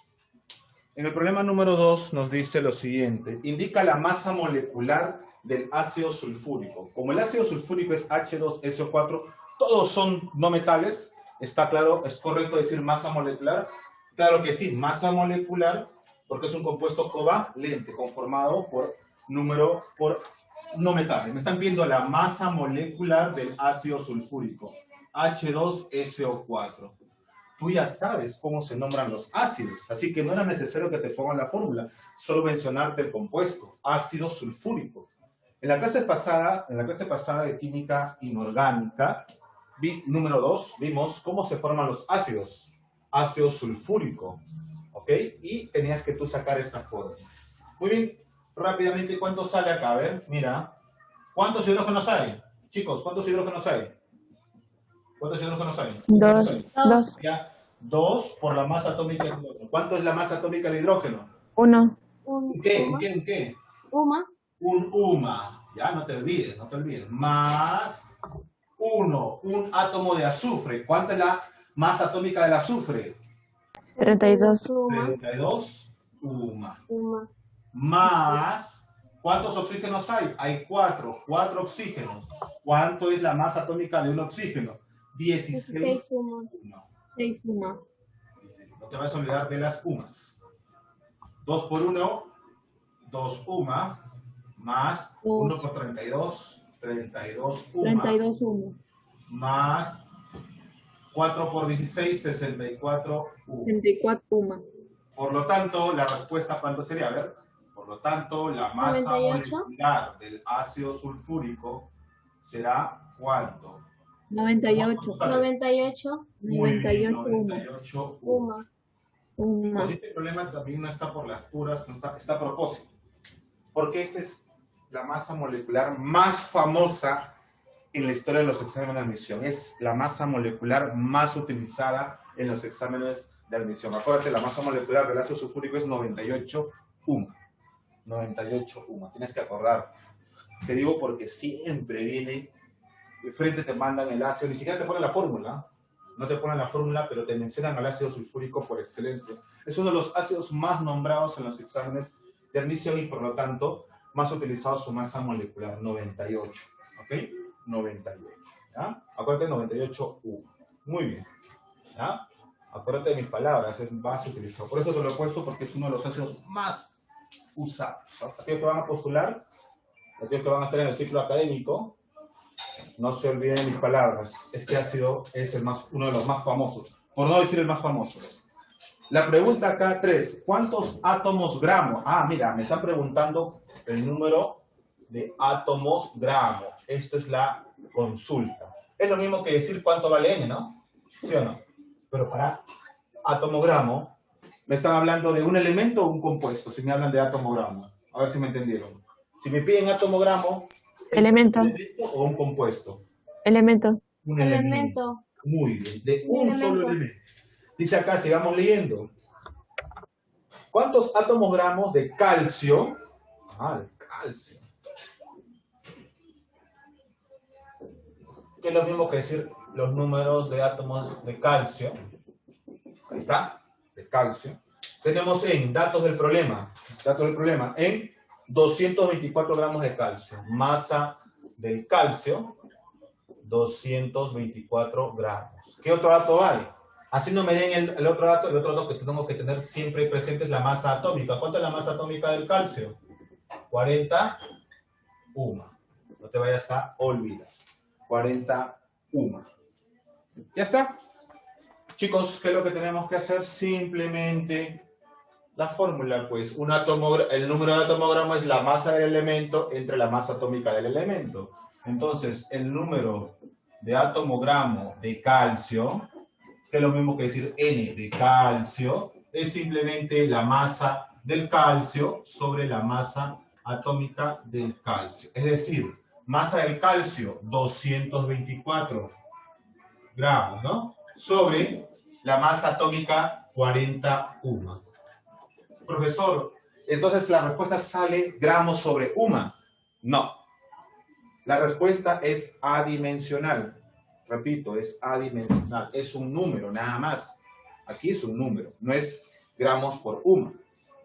En el problema número 2 nos dice lo siguiente. Indica la masa molecular del ácido sulfúrico. Como el ácido sulfúrico es H2SO4, todos son no metales. ¿Está claro? ¿Es correcto decir masa molecular? Claro que sí, masa molecular, porque es un compuesto covalente, conformado por no metales. Me están viendo la masa molecular del ácido sulfúrico. H2SO4. Tú ya sabes cómo se nombran los ácidos, así que no era necesario que te pongan la fórmula, solo mencionarte el compuesto, ácido sulfúrico. En la clase pasada de química inorgánica, número 2, vimos cómo se forman los ácidos, ácido sulfúrico, ¿ok? Y tenías que tú sacar esta fórmula. Muy bien, rápidamente, ¿cuánto sale acá? A ver, mira, ¿cuántos hidrógenos hay? Chicos, ¿cuántos hidrógenos hay? ¿Cuántos hidrógenos hay? 2. 2. Ya, 2 por la masa atómica del hidrógeno. ¿Cuánto es la masa atómica del hidrógeno? 1. ¿Un qué? ¿Un qué? ¿Un qué? Uma. Un UMA. Ya, no te olvides. Más 1, un átomo de azufre. ¿Cuánta es la masa atómica del azufre? 32. Uma. 32 UMA. Uma. Más, ¿cuántos oxígenos hay? Hay 4 oxígenos. ¿Cuánto es la masa atómica de un oxígeno? 16 Uma. UMA. 6 Uma. No te vas a olvidar de las UMAs. 2 por 1, 2 UMA, más 1 por 32, 32 UMA, 32 Uma. más 4 por 16, 64 UMA. 64 Uma. Por lo tanto, la respuesta, ¿cuánto sería? A ver. Por lo tanto, la masa 98. molecular del ácido sulfúrico será ¿cuánto? 98. 98. Muy bien, 98 Uma. 98 UMA. Uma. Pues este problema también no está por las puras, no está a propósito. Porque esta es la masa molecular más famosa en la historia de los exámenes de admisión. Es la masa molecular más utilizada en los exámenes de admisión. Acuérdate, la masa molecular del ácido sulfúrico es 98 UMA. 98 UMA. Tienes que acordar. Te digo porque siempre viene, de frente te mandan el ácido, ni siquiera te ponen la fórmula. No te ponen la fórmula, pero te mencionan al ácido sulfúrico por excelencia. Es uno de los ácidos más nombrados en los exámenes de admisión y por lo tanto más utilizado su masa molecular, 98. ¿Ok? 98. ¿Ya? Acuérdate, 98 UMA. Muy bien. ¿Ya? Acuérdate de mis palabras, es más utilizado. Por eso te lo he puesto porque es uno de los ácidos más usados. Aquellos que van a postular, aquellos que van a estar en el ciclo académico, no se olviden de mis palabras. Este ácido es uno de los más famosos, por no decir el más famoso. La pregunta acá 3, ¿cuántos átomos gramo? Ah, mira, me están preguntando el número de átomos gramo. Esto es la consulta. Es lo mismo que decir cuánto vale N, ¿no? ¿Sí o no? Pero para átomo gramo, me están hablando de un elemento o un compuesto, si me hablan de átomo gramo. A ver si me entendieron. Si me piden átomo gramo, ¿es Elemento. un elemento o un compuesto? Elemento. Un Elemento. Muy bien, de un Elemento. solo elemento. Dice acá, sigamos leyendo. ¿Cuántos átomos gramos de calcio? Ah, de calcio. Que es lo mismo que decir los números de átomos de calcio. Ahí está, de calcio. Tenemos en datos del problema, en 224 gramos de calcio. Masa del calcio, 224 gramos. ¿Qué otro dato hay? Así no me den el otro dato que tenemos que tener siempre presente es la masa atómica. ¿Cuánto es la masa atómica del calcio? 40 UMA. No te vayas a olvidar. 40 UMA. ¿Ya está? Chicos, ¿qué es lo que tenemos que hacer? Simplemente la fórmula, pues, el número de atomogramo es la masa del elemento entre la masa atómica del elemento. Entonces, el número de atomogramo de calcio, que es lo mismo que decir N de calcio, es simplemente la masa del calcio sobre la masa atómica del calcio. Es decir, masa del calcio, 224 gramos, ¿no? Sobre la masa atómica, 40 UMA. Profesor, entonces la respuesta sale gramos sobre UMA. No. La respuesta es adimensional. Repito, es adimensional. Es un número, nada más. Aquí es un número, no es gramos por UMA.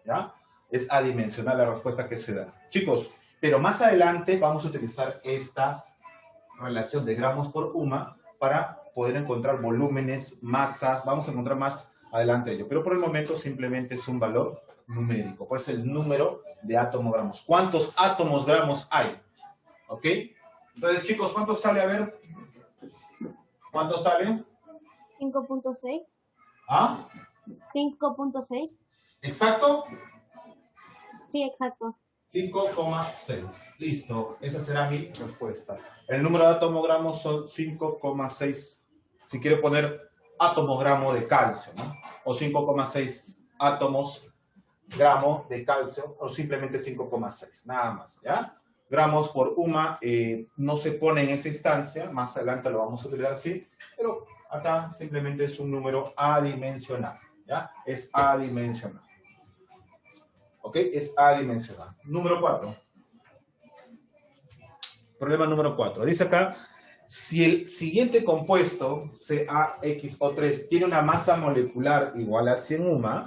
¿Ya? Es adimensional la respuesta que se da. Chicos, pero más adelante vamos a utilizar esta relación de gramos por UMA para poder encontrar volúmenes, masas. Vamos a encontrar más adelante ello. Pero por el momento simplemente es un valor numérico. Pues el número de atomogramos. ¿Cuántos átomos gramos hay? ¿Ok? Entonces, chicos, ¿cuánto sale? A ver. ¿Cuánto sale? 5.6. ¿Ah? 5.6. ¿Exacto? Sí, exacto. 5,6. Listo. Esa será mi respuesta. El número de atomogramos son 5,6. Si quiere poner atomogramo de calcio, ¿no? O 5,6 átomos gramo de calcio, o simplemente 5,6. Nada más, ¿ya? Gramos por UMA no se pone en esa instancia. Más adelante lo vamos a utilizar así. Pero acá simplemente es un número adimensional, ¿ya? Es adimensional. ¿Ok? Es adimensional. Número 4. Problema número 4. Dice acá, si el siguiente compuesto, CaXO3, tiene una masa molecular igual a 100 UMA,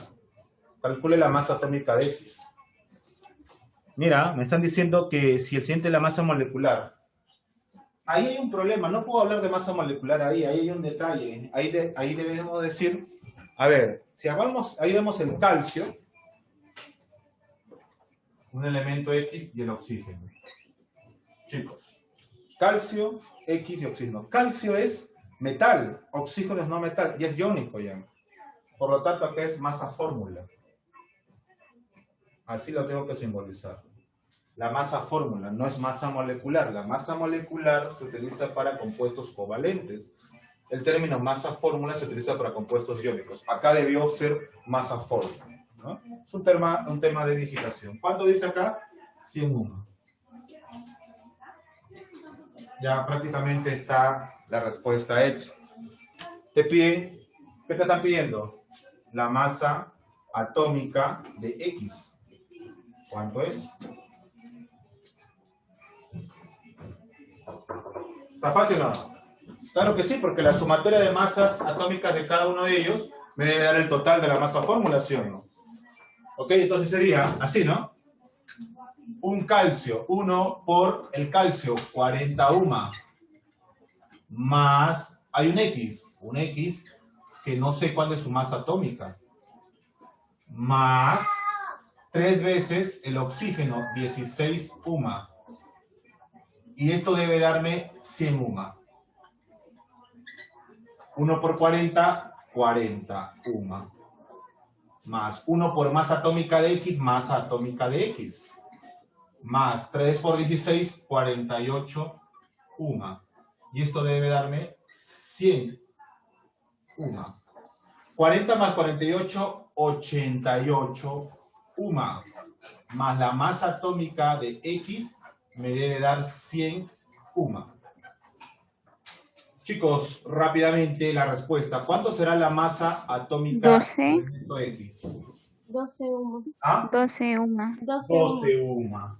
calcule la masa atómica de X. Mira, me están diciendo que si el siguiente es la masa molecular, ahí hay un problema. No puedo hablar de masa molecular ahí hay un detalle. Ahí debemos decir, a ver, si hagamos, ahí vemos el calcio, un elemento X y el oxígeno. Chicos, calcio, X y oxígeno. Calcio es metal, oxígeno es no metal, y es iónico ya. Por lo tanto, acá es masa fórmula. Así lo tengo que simbolizar. La masa fórmula no es masa molecular. La masa molecular se utiliza para compuestos covalentes. El término masa fórmula se utiliza para compuestos iónicos. Acá debió ser masa fórmula, ¿no? Es un tema de digitación. ¿Cuánto dice acá? 100 UMA. Ya prácticamente está la respuesta hecha. Te piden, ¿qué te están pidiendo? La masa atómica de X. ¿Cuánto es? ¿Está fácil o no? Claro que sí, porque la sumatoria de masas atómicas de cada uno de ellos me debe dar el total de la masa fórmula, ¿sí o no? Ok, entonces sería así, ¿no? Un calcio, 1 por el calcio, 40 UMA. Más, hay un X que no sé cuál es su masa atómica. Más 3 veces el oxígeno, 16 UMA. Y esto debe darme 100 UMA. 1 por 40, 40 UMA. Más 1 por masa atómica de X, masa atómica de X. Más 3 por 16, 48 UMA. Y esto debe darme 100 UMA. 40 más 48, 88 UMA. Más la masa atómica de X me debe dar 100 UMA. Chicos, rápidamente la respuesta. ¿Cuánto será la masa atómica 12. del elemento X? 12 UMA. ¿Ah? 12 UMA. 12 12 UMA. UMA.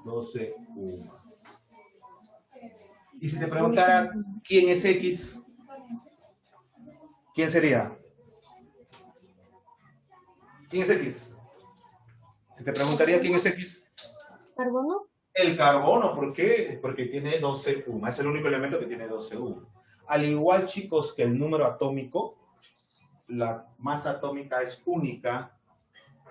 12 UMA. Y si te preguntara quién es X, ¿quién sería? ¿Quién es X? Si te preguntaría quién es X. ¿Carbono? El carbono, ¿por qué? Porque tiene 12 UMA, es el único elemento que tiene 12 UMA. Al igual, chicos, que el número atómico, la masa atómica es única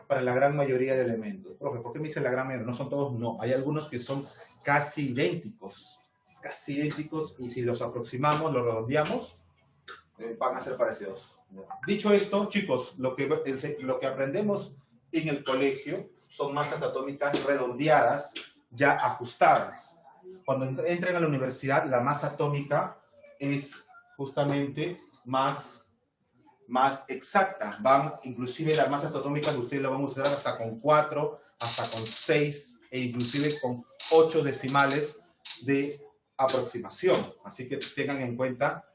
para la gran mayoría de elementos. Profe, ¿por qué me dice la gran mayoría? No son todos, no. Hay algunos que son casi idénticos. casi idénticos y si los aproximamos, los redondeamos, van a ser parecidos. Dicho esto, chicos, lo que aprendemos en el colegio son masas atómicas redondeadas, ya ajustadas. Cuando entren a la universidad, la masa atómica es justamente más exacta. Inclusive las masas atómicas ustedes las van a usar hasta con 4, hasta con 6 e inclusive con 8 decimales de aproximación. Así que tengan en cuenta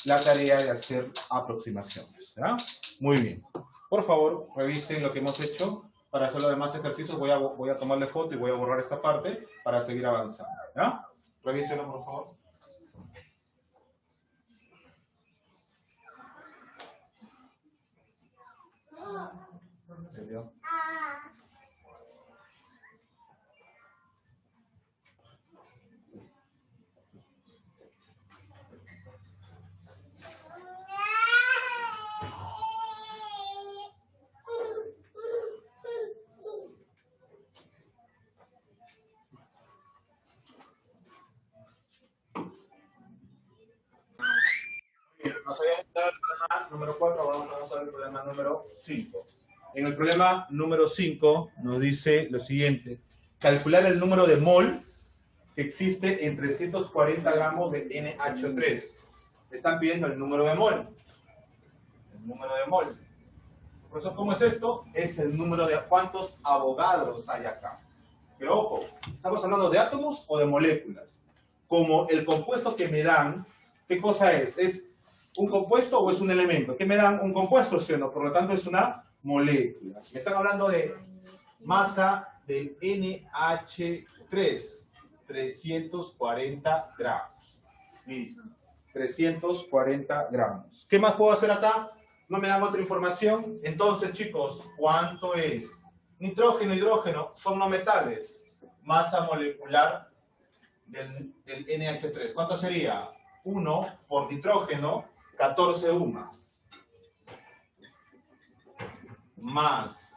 la tarea de hacer aproximaciones. ¿Ya? Muy bien. Por favor, revisen lo que hemos hecho. Para hacer los demás ejercicios voy a tomarle foto y voy a borrar esta parte para seguir avanzando. ¿Ya? Revísenlo, por favor. ¿Entendió? Nos habíamos dado el problema número 4, vamos a ver el problema número 5. En el problema número 5 nos dice lo siguiente: calcular el número de mol que existe en 340 gramos de NH3. Están pidiendo el número de mol. El número de mol. Por eso, ¿cómo es esto? Es el número de cuántos Avogadros hay acá. Pero ojo, ¿estamos hablando de átomos o de moléculas? Como el compuesto que me dan, ¿qué cosa es? ¿Es un compuesto o es un elemento? ¿Qué me dan? Un compuesto, ¿sí o no? Por lo tanto, es una molécula. Me están hablando de masa del NH3, 340 gramos. Listo. 340 gramos. ¿Qué más puedo hacer acá? No me dan otra información. Entonces, chicos, ¿cuánto es? Nitrógeno, hidrógeno, son no metales. Masa molecular del NH3. ¿Cuánto sería? 1 por nitrógeno, 14 UMA. Más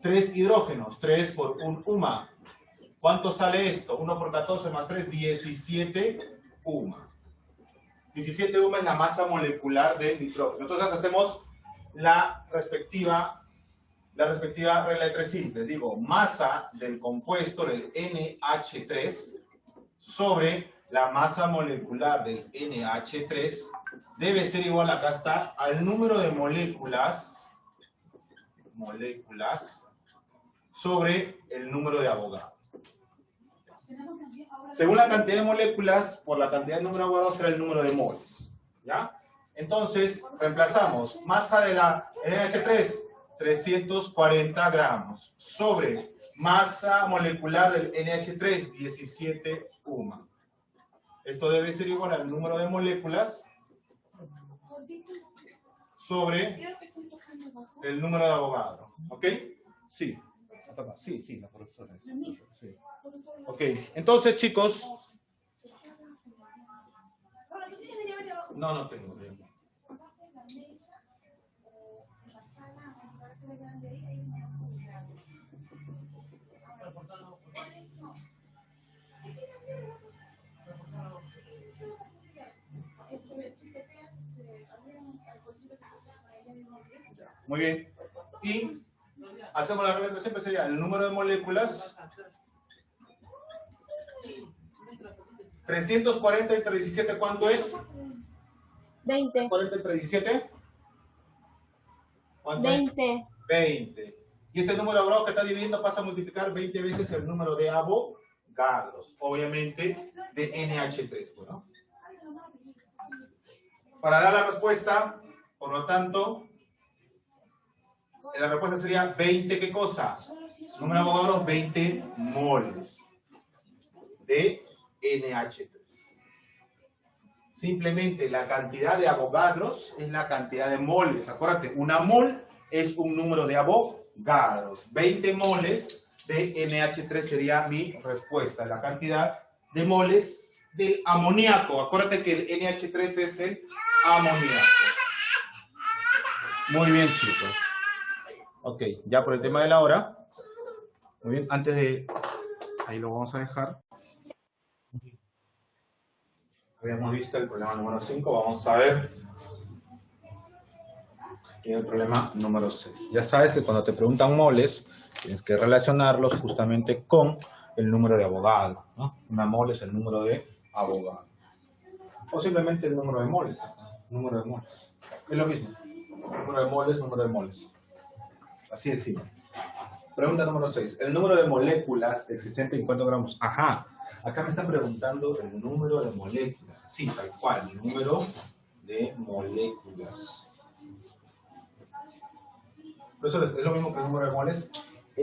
3 hidrógenos, 3 por 1 UMA. ¿Cuánto sale esto? 1 por 14 más 3, 17 UMA. 17 UMA es la masa molecular del nitrógeno. Entonces hacemos la respectiva regla de 3 simples. Digo, masa del compuesto del NH3 sobre la masa molecular del NH3 debe ser igual, acá está, al número de moléculas sobre el número de Avogadro. Según la cantidad de moléculas, por la cantidad de número de Avogadro será el número de moles. ¿Ya? Entonces, reemplazamos masa de la NH3, 340 gramos, sobre masa molecular del NH3, 17 UMA. Esto debe ser igual al número de moléculas sobre el número de Avogadro. ¿Ok? Sí. Sí, la profesora. Sí. Ok, entonces, chicos. No tengo. Muy bien. Y hacemos la regla de siempre, sería el número de moléculas. 340 entre 17, ¿cuánto es? 20. 40 entre 17. ¿Cuánto 20. es? 20. Y este número de Avogadro que está dividiendo pasa a multiplicar 20 veces el número de Avogadros. Obviamente de NH3. ¿No? Para dar la respuesta, por lo tanto, la respuesta sería 20, ¿qué cosa? Número de Avogadros, 20 moles de NH3. Simplemente la cantidad de Avogadros es la cantidad de moles. Acuérdate, una mol es un número de Avogadros. 20 moles de NH3 sería mi respuesta. La cantidad de moles del amoníaco. Acuérdate que el NH3 es el amoníaco. Muy bien, chicos. Ok, ya por el tema de la hora. Muy bien, antes de... Ahí lo vamos a dejar. Hoy hemos visto el problema número 5, vamos a ver el problema número 6. Ya sabes que cuando te preguntan moles, tienes que relacionarlos justamente con el número de Avogadro, ¿no? Una mole es el número de Avogadro. O simplemente el número de moles, número de moles. Es lo mismo. Número de moles, número de moles. Así de simple. Pregunta número 6. El número de moléculas existente en cuántos gramos. Ajá. Acá me están preguntando el número de moléculas. Sí, tal cual. El número de moléculas. Por eso es lo mismo que el número de moles.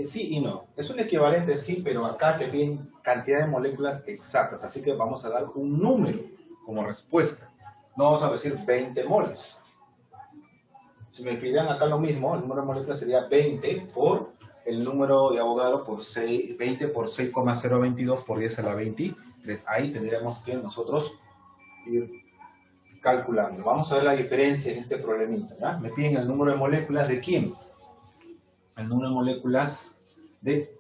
Sí y no. Es un equivalente, sí, pero acá te piden cantidad de moléculas exactas. Así que vamos a dar un número como respuesta. No vamos a decir 20 moles. Si me pidieran acá lo mismo, el número de moléculas sería 20 por el número de Avogadro por 6, 20 por 6,022 por 10 a la 23. Ahí tendríamos que nosotros ir calculando. Vamos a ver la diferencia en este problemita, ¿ya? Me piden el número de moléculas de quién. El número de moléculas de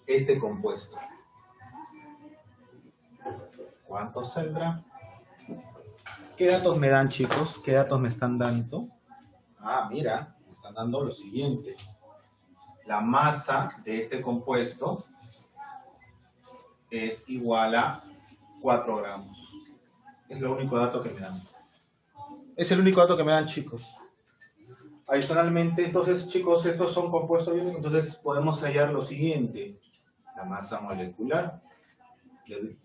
este compuesto. ¿Cuánto saldrá? ¿Qué datos me dan, chicos? ¿Qué datos me están dando? Ah, mira, me están dando lo siguiente. La masa de este compuesto es igual a 4 gramos. Es el único dato que me dan. Es el único dato que me dan, chicos. Adicionalmente, entonces, chicos, estos son compuestos iónicos, entonces podemos hallar lo siguiente. La masa molecular del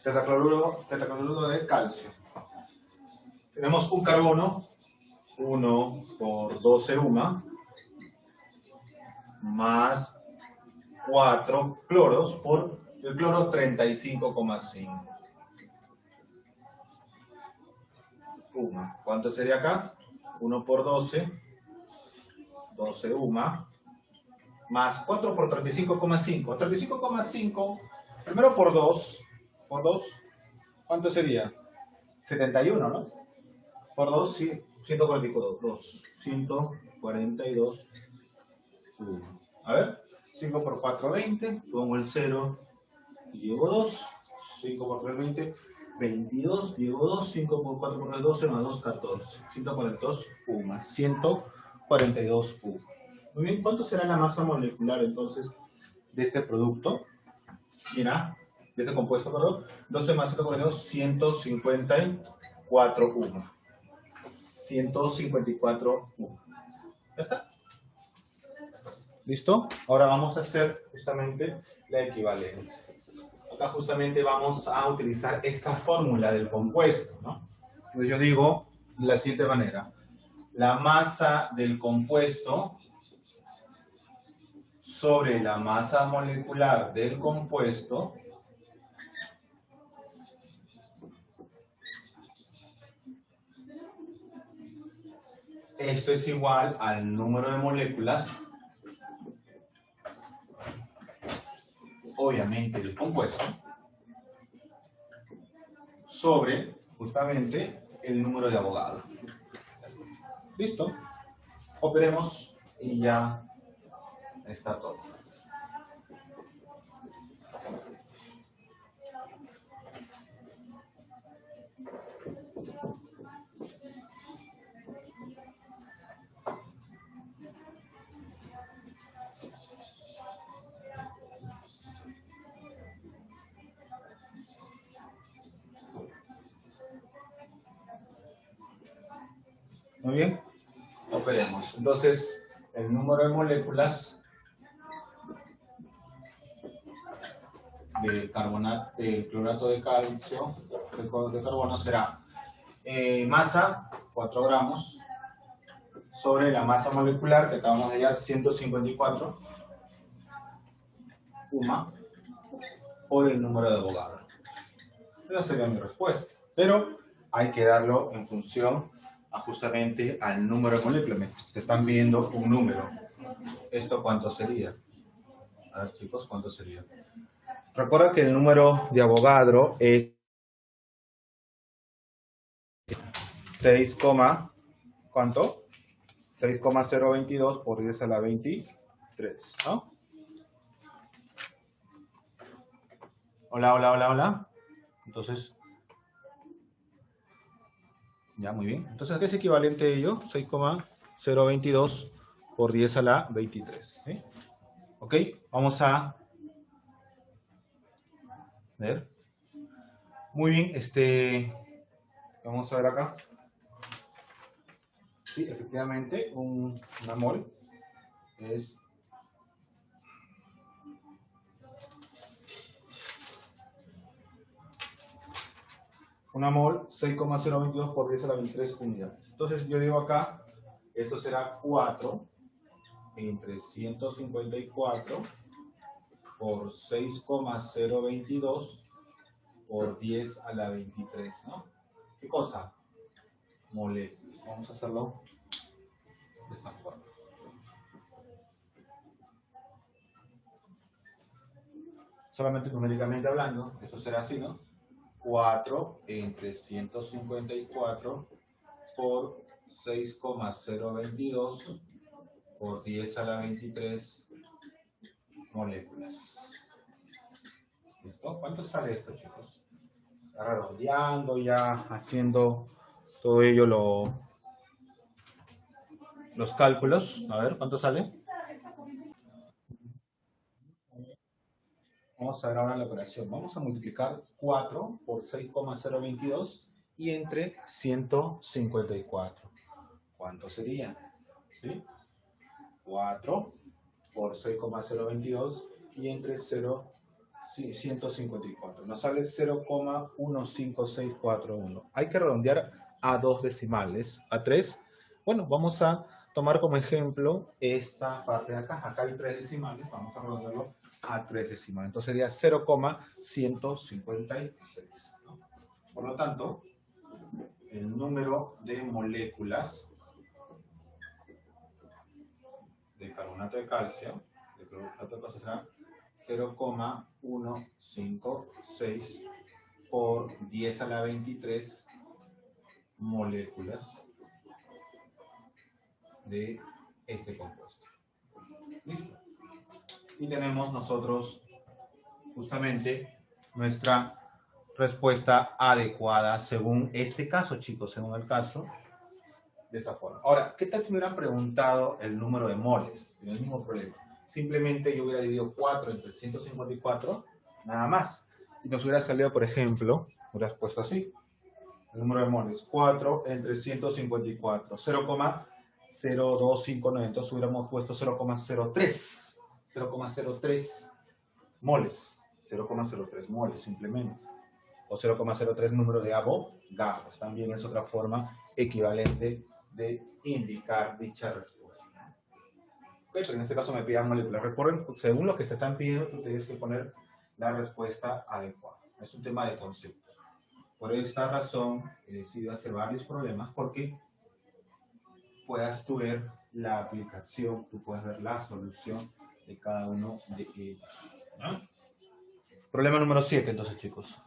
tetracloruro de calcio. Tenemos un carbono, 1 por 12 UMA, más 4 cloros por el cloro 35,5. UMA. ¿Cuánto sería acá? 1 por 12, 12 UMA, más 4 por 35,5. 35,5, primero por 2, ¿cuánto sería? 71, ¿no? Por 2, sí, 142, 142, 1. A ver, 5 por 4, 20, pongo el 0 y llevo 2, 5 por 3, 20, 22, llevo 2, 5 por 4 por 3, 12, más 2, 14, 142 UMA, 142 UMA. Muy bien, ¿cuánto será la masa molecular entonces de este producto? Mira, de este compuesto, perdón, 12 más 142, 154 UMA. 154 UMA. ¿Ya está? ¿Listo? Ahora vamos a hacer justamente la equivalencia. Acá justamente vamos a utilizar esta fórmula del compuesto, ¿no? Entonces yo digo de la siguiente manera. La masa del compuesto sobre la masa molecular del compuesto esto es igual al número de moléculas obviamente del compuesto sobre justamente el número de Avogadro. ¿Listo? Operemos y ya está todo. Muy bien, operemos. Entonces, el número de moléculas de clorato de calcio, de carbono, será masa, 4 gramos, sobre la masa molecular, que acabamos de hallar, 154, UMA, por el número de Avogadro. Esa sería mi respuesta. Pero hay que darlo en función justamente al número de moléculas. Te están viendo un número. ¿Esto cuánto sería? A ver, chicos, ¿cuánto sería? Recuerda que el número de Avogadro es 6, ¿cuánto? 6,022 por 10 a la 23, ¿no? Hola, hola, hola, hola. Entonces, ya, muy bien. Entonces, ¿a qué es equivalente ello? 6,022 por 10 a la 23. ¿Sí? ¿Ok? Vamos a ver. Muy bien, vamos a ver acá. Sí, efectivamente, una mol es una mol 6,022 por 10 a la 23 unidades. Entonces yo digo acá, esto será 4 entre 154 por 6,022 por 10 a la 23, ¿no? ¿Qué cosa? Moléculas. Vamos a hacerlo de esa forma. Solamente numéricamente hablando, eso será así, ¿no? 4 entre 154 por 6,022 por 10 a la 23 moléculas. ¿Listo? ¿Cuánto sale esto, chicos? Redondeando, ya haciendo todo ello los cálculos. A ver, ¿cuánto sale? Vamos a ver ahora la operación. Vamos a multiplicar 4 por 6,022 y entre 154. ¿Cuánto sería? ¿Sí? 4 por 6,022 y entre 154. Nos sale 0,15641. Hay que redondear a 2 decimales. ¿A 3? Bueno, vamos a tomar como ejemplo esta parte de acá. Acá hay 3 decimales. Vamos a redondearlo a 3 decimales. Entonces sería 0,156. ¿No? Por lo tanto, el número de moléculas de carbonato de calcio, será 0,156 por 10 a la 23 moléculas de este compuesto. ¿Listo? Y tenemos nosotros justamente nuestra respuesta adecuada según este caso, chicos, según el caso, de esa forma. Ahora, ¿qué tal si me hubieran preguntado el número de moles? El mismo problema. Simplemente yo hubiera dividido 4 entre 154, nada más. Y nos hubiera salido, por ejemplo, hubiera puesto así. El número de moles, 4 entre 154, 0,0259. Entonces hubiéramos puesto 0,03. 0,03 moles. 0,03 moles simplemente. O 0,03 número de Avogadros. También es otra forma equivalente de indicar dicha respuesta. Okay, pero en este caso me piden moléculas. Recuerden, según lo que te están pidiendo, tú tienes que poner la respuesta adecuada. Es un tema de conceptos. Por esta razón he decidido hacer varios problemas porque puedas tú ver la aplicación, tú puedes ver la solución de cada uno de ellos. ¿No? Problema número 7, entonces, chicos.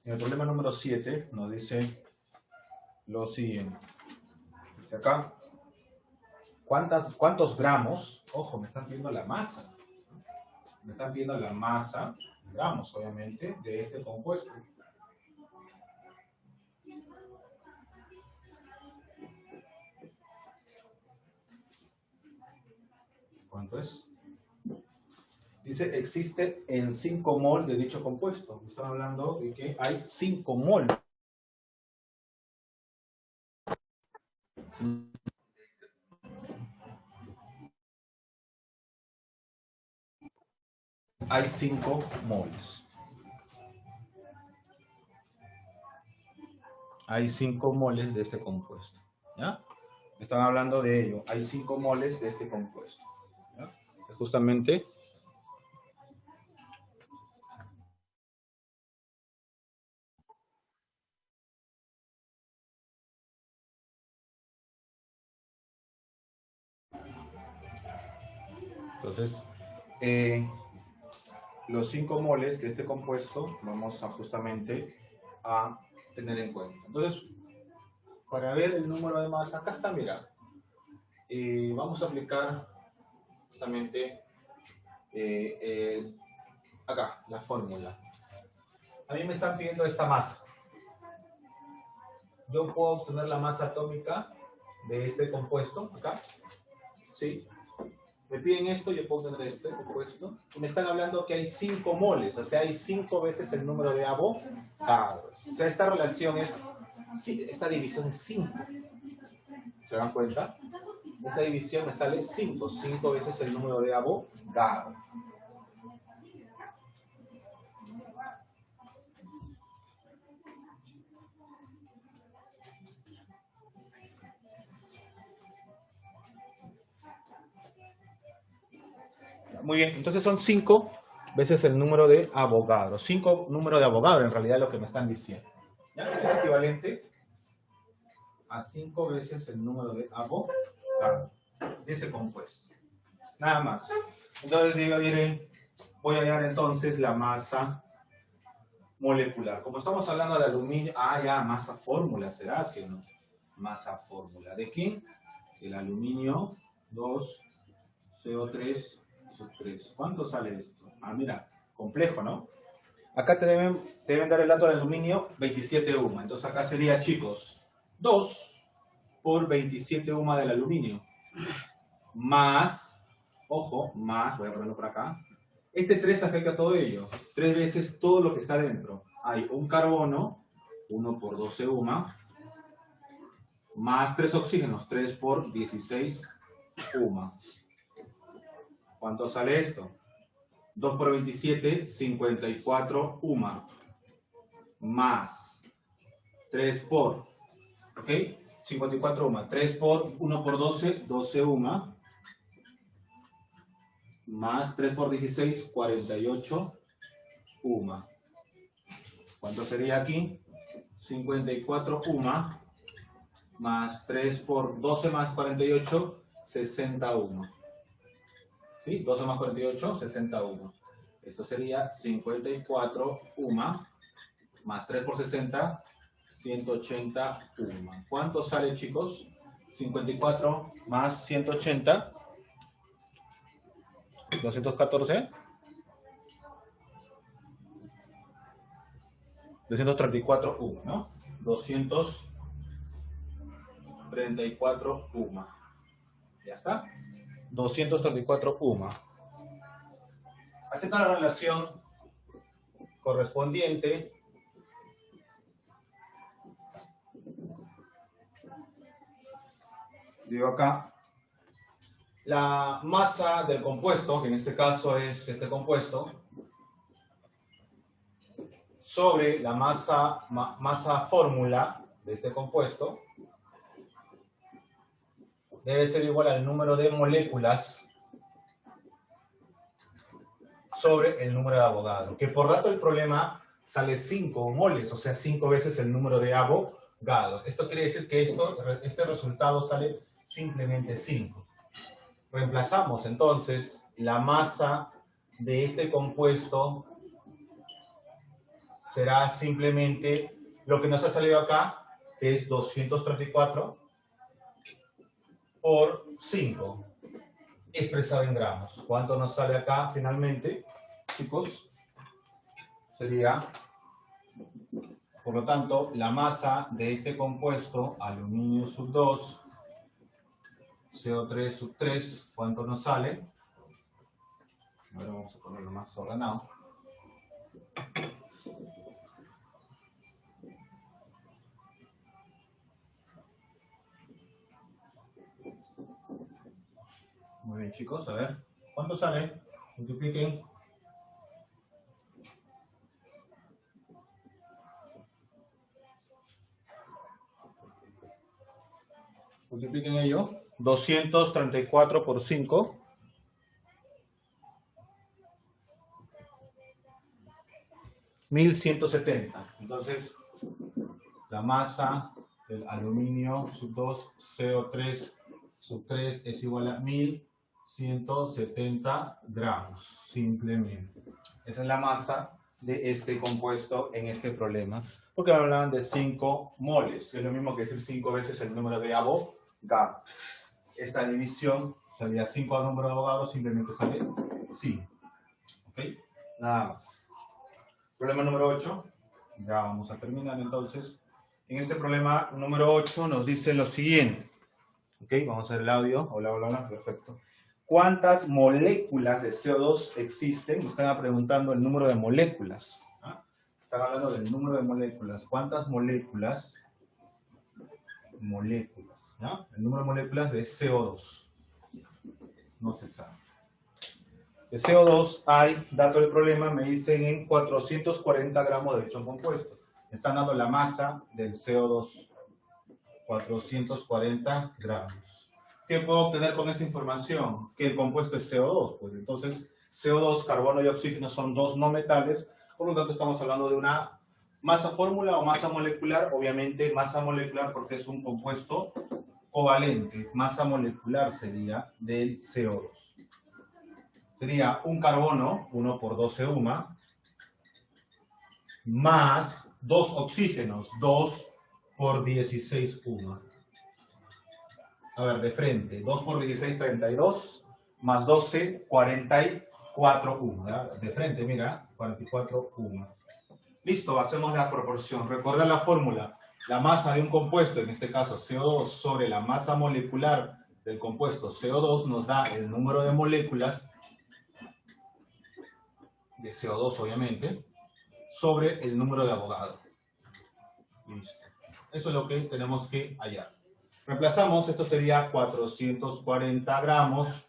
En el problema número 7 nos dice lo siguiente. Dice acá, ¿cuántos gramos? Ojo, me están pidiendo la masa. Me están pidiendo la masa, gramos, obviamente, de este compuesto. ¿Cuánto es? Dice, existe en 5 mol de dicho compuesto. Están hablando de que hay 5 mol. Hay 5 moles. Hay 5 moles de este compuesto. ¿Ya? Están hablando de ello. Hay 5 moles de este compuesto. ¿Ya? Justamente entonces, los 5 moles de este compuesto vamos a justamente a tener en cuenta. Entonces, para ver el número de masa, acá está, mira. Vamos a aplicar justamente acá, la fórmula. A mí me están pidiendo esta masa. Yo puedo obtener la masa atómica de este compuesto, acá. ¿Sí? Me piden esto, yo puedo obtener este compuesto. Y me están hablando que hay 5 moles, o sea, hay 5 veces el número de Avogadro. O sea, esta relación es, sí, esta división es 5. ¿Se dan cuenta? Esta división me sale 5 veces el número de Avogadro. Muy bien, entonces son 5 veces el número de Avogadro. 5 números de Avogadro, en realidad, lo que me están diciendo. ¿Ya? Es equivalente a 5 veces el número de Avogadro de ese compuesto. Nada más. Entonces, miren, voy a hallar entonces la masa molecular. Como estamos hablando de aluminio, ya, masa fórmula será, ¿sí o no? Masa fórmula. ¿De qué? El aluminio 2CO3. 3. ¿Cuánto sale esto? Mira, complejo, ¿no? Acá te deben dar el dato del aluminio 27 UMA. Entonces acá sería, chicos, 2 por 27 UMA del aluminio. Más, ojo, más, voy a ponerlo por acá. Este 3 afecta a todo ello. 3 veces todo lo que está dentro. Hay un carbono, 1 por 12 UMA, más 3 oxígenos, 3 por 16 UMA. ¿Cuánto sale esto? 2 por 27, 54 UMA. Más 3 por, ¿ok? 54 UMA. 3 por 1 por 12, 12 UMA. Más 3 por 16, 48 UMA. ¿Cuánto sería aquí? 54 UMA. Más 3 por 12 más 48, 60 UMA. ¿Sí? 12 más 48, 61. Esto sería 54 UMA más 3 por 60, 180 UMA. ¿Cuánto sale, chicos? 54 más 180, 214, 234 UMA, ¿no? 234 UMA. ¿Ya está? 234 UMA. Haciendo la relación correspondiente, digo acá, la masa del compuesto, que en este caso es este compuesto, sobre la masa fórmula de este compuesto, debe ser igual al número de moléculas sobre el número de Avogadro. Que por dato del problema sale 5 moles, o sea, 5 veces el número de Avogadro. Esto quiere decir que este resultado sale simplemente 5. Reemplazamos entonces la masa de este compuesto, será simplemente lo que nos ha salido acá, que es 234 por 5, expresado en gramos. ¿Cuánto nos sale acá finalmente, chicos? Sería, por lo tanto, la masa de este compuesto, aluminio sub 2, CO3 sub 3, ¿cuánto nos sale? Ahora vamos a ponerlo más ordenado. Muy bien, chicos, a ver. ¿Cuánto sale? Multipliquen. Multipliquen ello. 234 por 5. $1,170. Entonces, la masa del aluminio sub 2 CO3 sub 3 es igual a 1,170 gramos, simplemente. Esa es la masa de este compuesto en este problema, porque hablaban de 5 moles, es lo mismo que decir 5 veces el número de Avogadro. Esta división salía 5 al número de Avogadro, simplemente sale 5. ¿Ok? Nada más. Problema número 8. Ya vamos a terminar entonces. En este problema número 8 nos dice lo siguiente. Ok, vamos a ver el audio. Hola, hola, hola. Perfecto. ¿Cuántas moléculas de CO2 existen? Me están preguntando el número de moléculas. ¿Ah? Están hablando del número de moléculas. ¿Cuántas moléculas? Moléculas. ¿No? El número de moléculas de CO2. No se sabe. De CO2 hay, dato del problema, me dicen en 440 gramos de dicho compuesto. Me están dando la masa del CO2. 440 gramos. ¿Qué puedo obtener con esta información? Que el compuesto es CO2. Pues entonces, CO2, carbono y oxígeno son dos no metales. Por lo tanto, estamos hablando de una masa fórmula o masa molecular. Obviamente, masa molecular porque es un compuesto covalente. Masa molecular sería del CO2. Sería un carbono, 1 por 12 UMA, más 2 oxígenos, 2 por 16 UMA. A ver, de frente, 2 por 16, 32, más 12, 44 UMA. ¿Verdad? De frente, mira, 44 UMA. Listo, hacemos la proporción. Recordad la fórmula. La masa de un compuesto, en este caso CO2, sobre la masa molecular del compuesto CO2 nos da el número de moléculas de CO2, obviamente, sobre el número de Avogadro. Listo. Eso es lo que tenemos que hallar. Reemplazamos, esto sería 440 gramos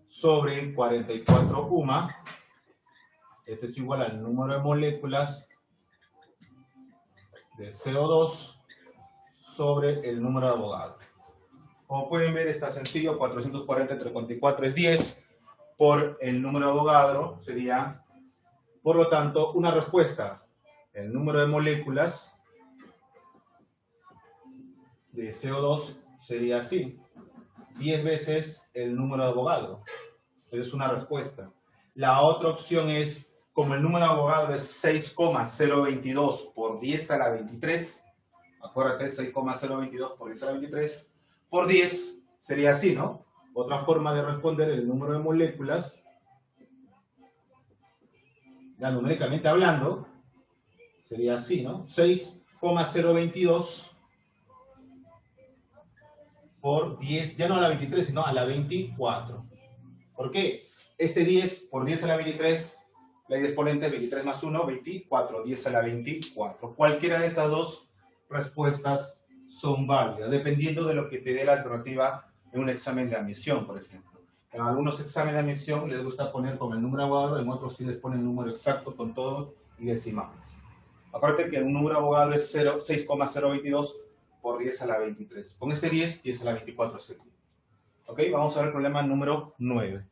sobre 44 UMA. Esto es igual al número de moléculas de CO2 sobre el número de Avogadro. Como pueden ver, está sencillo. 440 entre 44 es 10. Por el número de Avogadro sería, por lo tanto, una respuesta. El número de moléculas de CO2 sería así. 10 veces el número de Avogadro. Es una respuesta. La otra opción es, como el número de Avogadro es 6,022 por 10 a la 23, acuérdate, 6,022 por 10 a la 23, por 10 sería así, ¿no? Otra forma de responder el número de moléculas, ya numéricamente hablando, sería así, ¿no? 6,022 por 10, ya no a la 23, sino a la 24. ¿Por qué? Este 10 por 10 a la 23, la exponente es 23 más 1, 24, 10 a la 24. Cualquiera de estas dos respuestas son válidas, dependiendo de lo que te dé la alternativa en un examen de admisión, por ejemplo. En algunos exámenes de admisión les gusta poner con el número de Avogadro, en otros sí les ponen el número exacto con todo y decimales. Aparte que el número de Avogadro es 6,022 por 10 a la 23. Con este 10, 10 a la 24 es el 10. Ok, vamos a ver el problema número 9.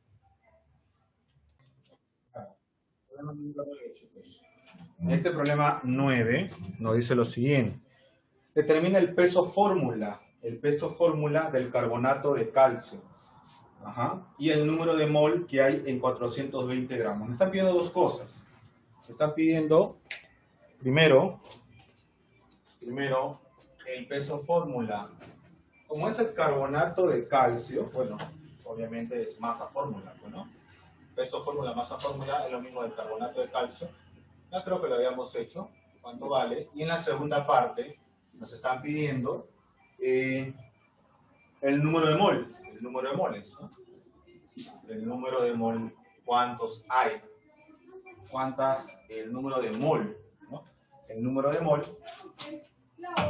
En este problema 9 nos dice lo siguiente. Determina el peso fórmula del carbonato de calcio. Ajá, y el número de mol que hay en 420 gramos. Me están pidiendo dos cosas. Me están pidiendo, primero, el peso fórmula. Como es el carbonato de calcio, bueno, obviamente es masa fórmula, ¿no? Peso fórmula, masa fórmula es lo mismo del carbonato de calcio. Ya creo que lo habíamos hecho. ¿Cuánto vale? Y en la segunda parte nos están pidiendo el número de mol. El número de moles, ¿no? El número de mol, ¿cuántos hay? ¿Cuántas? El número de mol, ¿no? El número de mol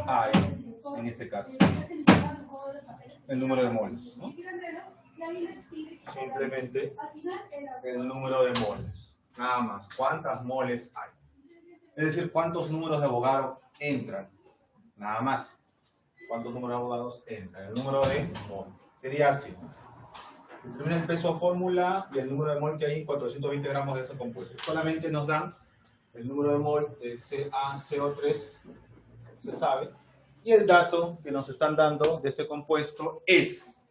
hay, en este caso. El número de moles, ¿no? Simplemente el número de moles. Nada más. ¿Cuántas moles hay? Es decir, ¿cuántos números de Avogadro entran? Nada más. ¿Cuántos números de Avogadro entran? El número de mol. Sería así. Determina el peso fórmula y el número de mol que hay en 420 gramos de este compuesto. Solamente nos dan el número de mol de CaCO3, se sabe, y el dato que nos están dando de este compuesto es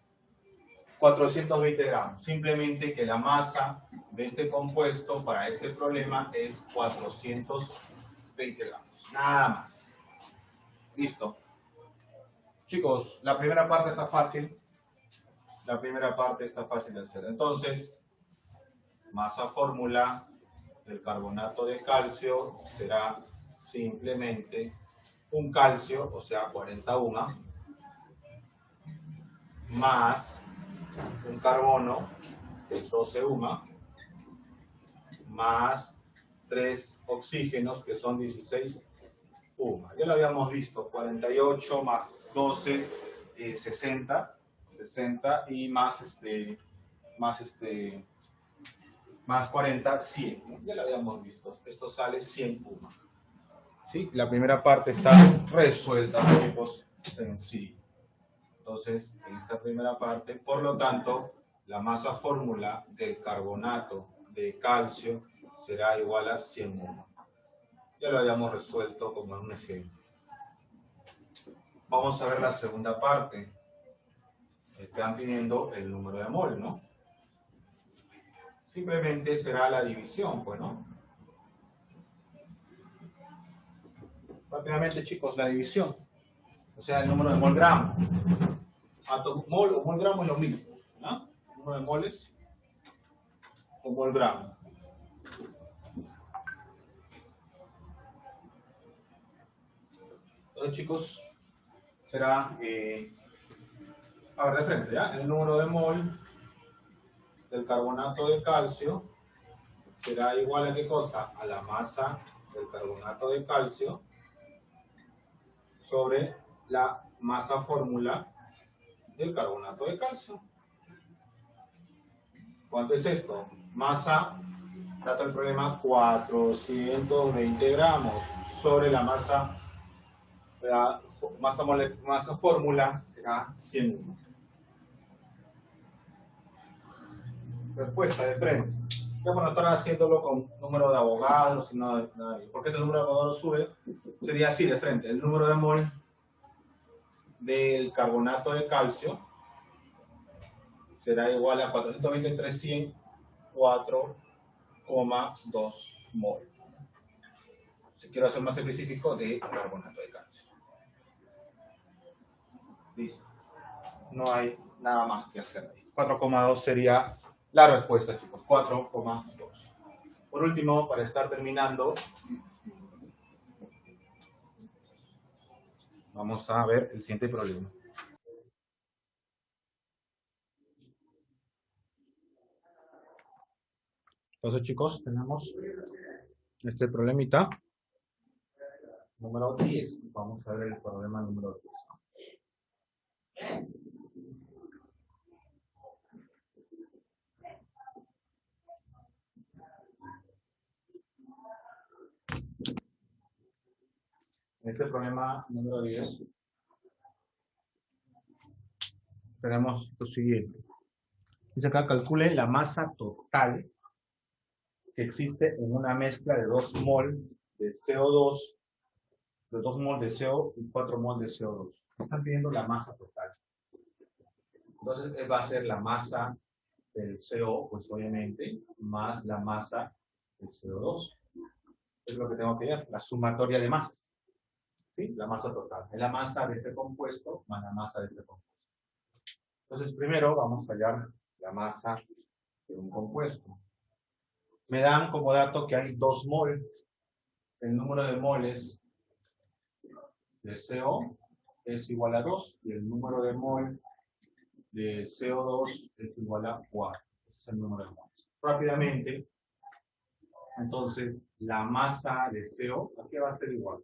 420 gramos. Simplemente que la masa de este compuesto para este problema es 420 gramos. Nada más. Listo. Chicos, la primera parte está fácil. La primera parte está fácil de hacer. Entonces, masa fórmula del carbonato de calcio será simplemente un calcio, o sea, 40 UMA, más un carbono, que es 12 UMA, más 3 oxígenos, que son 16 UMA. Ya lo habíamos visto, 48 más 12, 60 y más 40, 100. ¿No? Ya lo habíamos visto. Esto sale 100 UMA. ¿Sí? La primera parte está resuelta, chicos, sencillo. Entonces, en esta primera parte, por lo tanto, la masa fórmula del carbonato de calcio será igual a 100 UMA. Ya lo habíamos resuelto como en un ejemplo. Vamos a ver la segunda parte. Están pidiendo el número de mol, ¿no? Simplemente será la división, pues, ¿no? Rápidamente, chicos, la división. O sea, el número de mol gramo. Mol o mol gramo es lo mismo, ¿no? El número de moles o mol gramo. Entonces, chicos, será, a ver, de frente, ¿ya? El número de mol del carbonato de calcio será igual a ¿qué cosa? A la masa del carbonato de calcio sobre la masa fórmula del carbonato de calcio. ¿Cuánto es esto? Masa, dato del problema, 420 gramos sobre la masa fórmula será 100. Respuesta de frente. Ya por no estar haciéndolo con número de abogados y nada. Porque este número de abogados sube, sería así de frente. El número de mol del carbonato de calcio será igual a 420 entre 100, 4,2 mol. Si quiero hacer más específico, de carbonato de calcio. Listo. No hay nada más que hacer ahí. 4,2 sería la respuesta, chicos. 4,2. Por último, para estar terminando, vamos a ver el siguiente problema. Entonces, chicos, tenemos este problemita número 10. Vamos a ver el problema número 10. Este problema número 10 tenemos lo siguiente. Dice acá, calcule la masa total que existe en una mezcla de 2 mol de CO2, de 2 mol de CO y 4 mol de CO2. Están pidiendo la masa total. Entonces va a ser la masa del CO, pues obviamente, más la masa del CO2. Es lo que tengo que ver, la sumatoria de masas. ¿Sí? La masa total. Es la masa de este compuesto más la masa de este compuesto. Entonces primero vamos a hallar la masa de un compuesto. Me dan como dato que hay 2 mol. El número de moles de CO es igual a 2 y el número de mol de CO2 es igual a 4. Ese es el número de moles. Rápidamente, entonces la masa de CO, ¿a qué va a ser igual?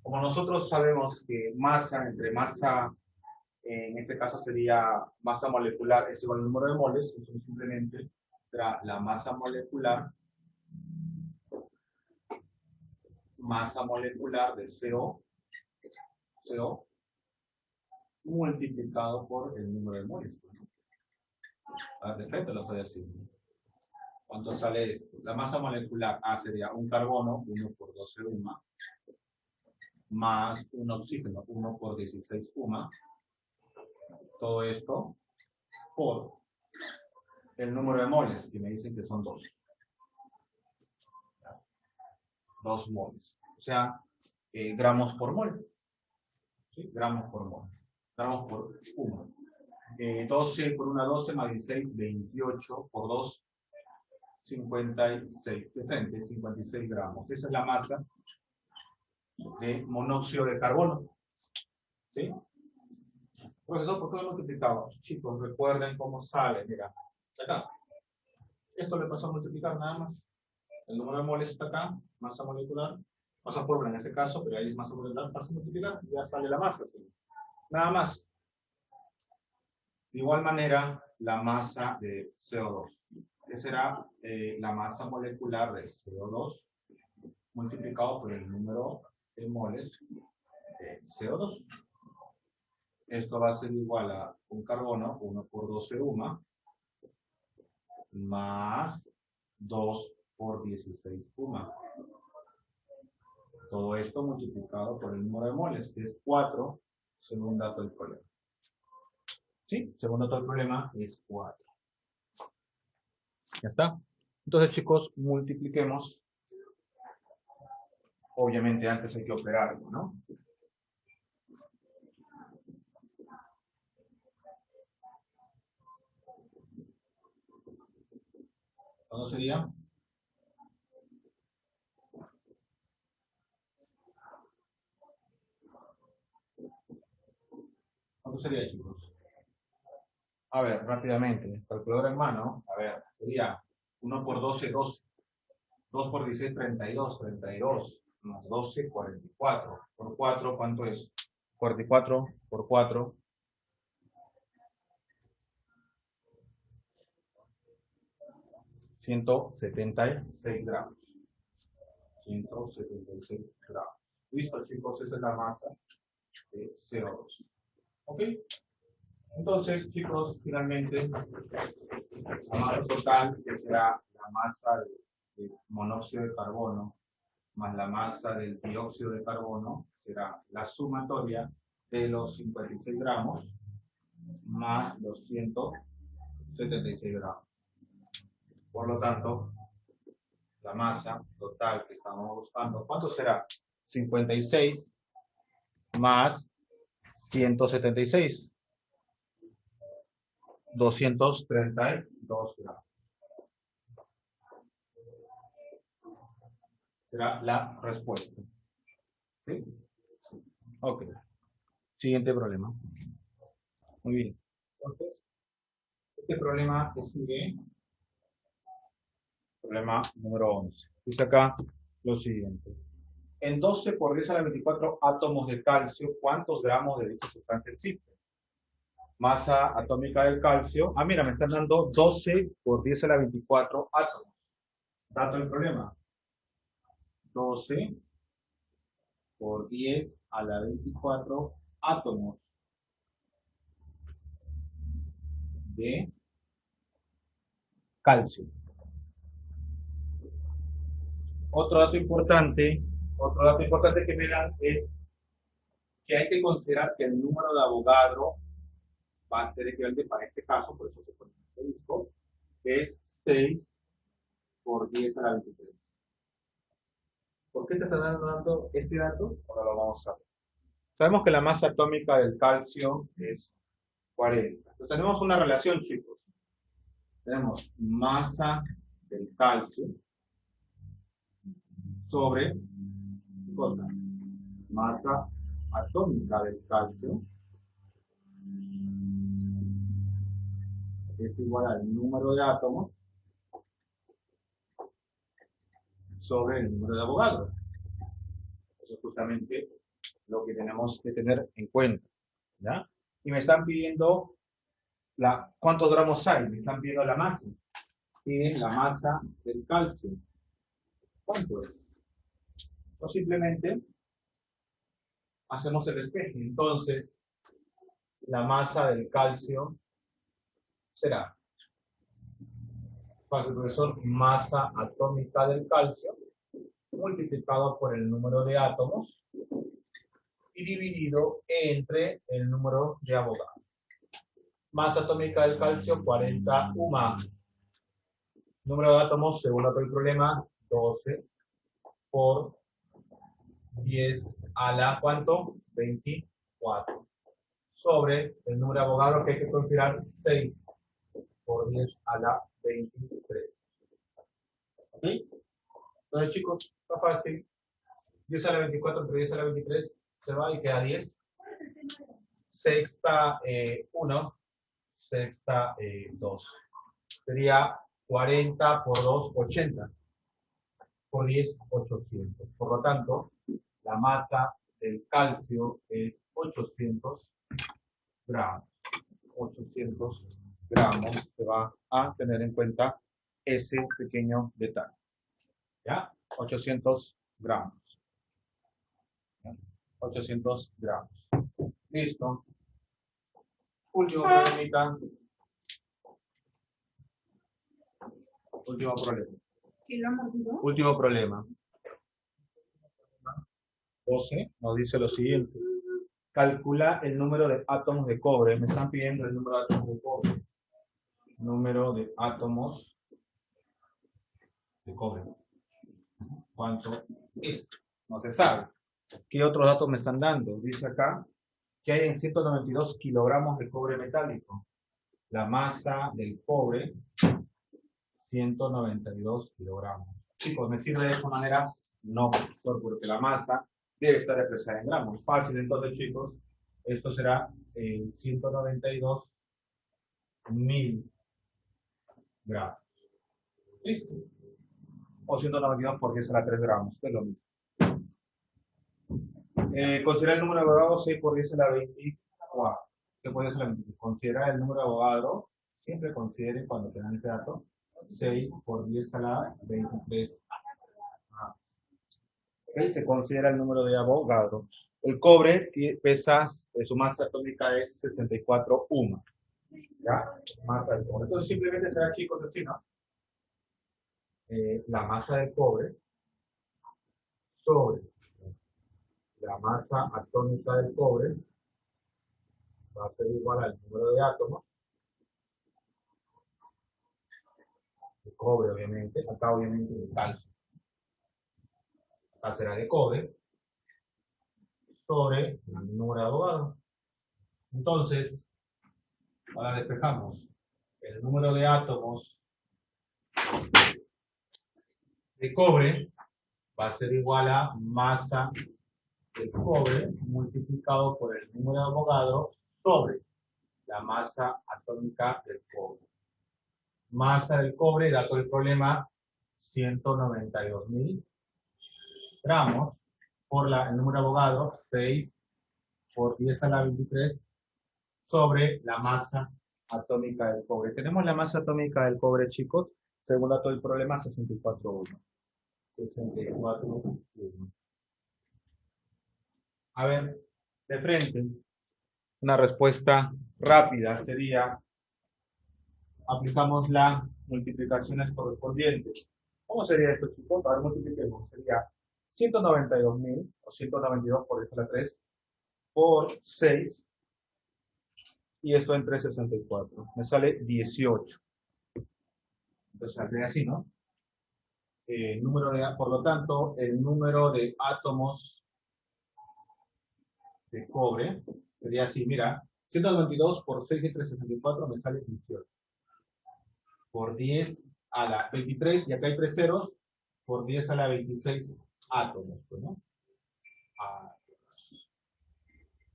Como nosotros sabemos que masa entre masa, en este caso sería masa molecular, es igual al número de moles, entonces simplemente será la masa molecular de CO multiplicado por el número de moles. A ver, de frente lo estoy haciendo. ¿Cuánto sale esto? La masa molecular A sería un carbono, 1 por 12 UMA, más un oxígeno, 1 por 16 UMA. Todo esto por el número de moles, que me dicen que son 2. 2 moles. O sea, gramos por mol. ¿Sí? Gramos por mol. Gramos por UMA. 12 por 1, 12 más 16, 28 por 2, 56, de frente, 56 gramos. Esa es la masa de monóxido de carbono. ¿Sí? Profesor, ¿por qué lo multiplicaba? Chicos, recuerden cómo sale, mira, acá. Esto le pasó a multiplicar nada más. El número de moles está acá, masa molecular, masa fórmula en este caso, pero ahí es masa molecular, pasa a multiplicar, ya sale la masa. ¿Sí? Nada más. De igual manera, la masa de CO2. ¿Qué será la masa molecular de CO2 multiplicado por el número de moles de CO2? Esto va a ser igual a un carbono, 1 por 12 UMA, más 2 por 16 UMA. Todo esto multiplicado por el número de moles, que es 4, según dato del problema. ¿Sí? Según dato del problema es 4. Ya está. Entonces, chicos, multipliquemos. Obviamente antes hay que operarlo, ¿no? ¿Cuándo sería? ¿Cuánto sería, chicos? A ver, rápidamente. Calculadora en mano. A ver, sería 1 por 12, 12. 2 por 16, 32. 32 más 12, 44. Por 4, ¿cuánto es? 44 por 4. 176 gramos. 176 gramos. Listo, chicos, esa es la masa de CO2. ¿Ok? Entonces, chicos, finalmente, la masa total, que será la masa de monóxido de carbono, más la masa del dióxido de carbono, será la sumatoria de los 56 gramos más los 176 gramos. Por lo tanto, la masa total que estamos buscando, ¿cuánto será? 56 más 176. 232 gramos. Será la respuesta. ¿Sí? Ok. Siguiente problema. Muy bien. Entonces, este problema que sigue, problema número 11. Dice acá lo siguiente. En 12 por 10 a la 24 átomos de calcio, ¿cuántos gramos de dicha sustancia existen? Masa atómica del calcio. Ah, mira, me están dando 12 por 10 a la 24 átomos. Dato del problema. 12 por 10 a la 24 átomos de calcio. Otro dato importante que me dan es que hay que considerar que el número de Avogadro va a ser equivalente para este caso, por eso se pone en este disco, que es 6 por 10 a la 23. ¿Por qué te están dando este dato? Ahora lo vamos a ver. Sabemos que la masa atómica del calcio es 40. Entonces tenemos una relación, chicos. Tenemos masa del calcio sobre, ¿qué cosa? Masa atómica del calcio es igual al número de átomos sobre el número de Avogadro. Eso es justamente lo que tenemos que tener en cuenta. ¿Ya? Y me están pidiendo ¿cuántos gramos hay? Me están pidiendo la masa. Piden la masa del calcio. ¿Cuánto es? O simplemente hacemos el espejo. Entonces, la masa del calcio será, para el profesor, masa atómica del calcio multiplicado por el número de átomos y dividido entre el número de Avogadro. Masa atómica del calcio 40 UMA. Número de átomos, según el problema, 12 por 10 a la, ¿cuánto? 24. Sobre el número de Avogadro, que hay que considerar 6 por 10 a la 23. ¿Sí? Entonces, chicos, está fácil. 10 a la 24 entre 10 a la 23 se va y queda 10. Sexta 1, sexta 2. Sería 40 por 2, 80. Por 10, 800. Por lo tanto, la masa del calcio es 800 gramos. 800 gramos. Se va a tener en cuenta ese pequeño detalle. ¿Ya? 800 gramos. 800 gramos. Listo. Último problemita. Último problema. Último problema. 12 nos dice lo siguiente. Calcula el número de átomos de cobre. Me están pidiendo el número de átomos de cobre. Número de átomos de cobre. ¿Cuánto es? No se sabe. ¿Qué otros datos me están dando? Dice acá que hay en 192 kilogramos de cobre metálico. La masa del cobre, 192 kilogramos. Chicos, ¿me sirve de esa manera? No, porque la masa debe estar expresada en gramos. Fácil, entonces, chicos. Esto será 192.000 gramos. ¿Listo? O 192 por 10 a la 3 gramos, que es lo mismo. Considera el número de Avogadro 6 por 10 a la 24. ¿Qué puede ser la 24? Considera el número de Avogadro, siempre considere cuando tengan este dato, 6 por 10 a la 23. ¿Okay? Se considera el número de Avogadro. El cobre pesa, su masa atómica es 64 UMA. ¿Ya? Masa del cobre. Entonces simplemente será, chicos, así, ¿no? La masa del cobre sobre la masa atómica del cobre va a ser igual al número de átomos. De cobre, obviamente. Acá, obviamente, de calcio. Acá será de cobre sobre el número de Avogadro. Entonces, ahora despejamos. El número de átomos de cobre va a ser igual a masa del cobre multiplicado por el número de Avogadro sobre la masa atómica del cobre. Masa del cobre, dato del problema, 192.000 gramos por el número de Avogadro, 6 por 10 a la 23 sobre la masa atómica del cobre. Tenemos la masa atómica del cobre, chicos, según dato del problema, 64.1. 64.1. A ver, de frente, una respuesta rápida sería, aplicamos las multiplicaciones correspondientes. ¿Cómo sería esto, chicos? A ver, multipliquemos. Sería 192.000, o 192 por 10 a la 3, por 6, y esto entre 64. Me sale 18. Entonces, saldría así, ¿no? Por lo tanto, el número de átomos de cobre sería así, mira, 192 por 6 entre 64 me sale 18. Por 10 a la 23, y acá hay 3 ceros, por 10 a la 26 átomos, ¿no?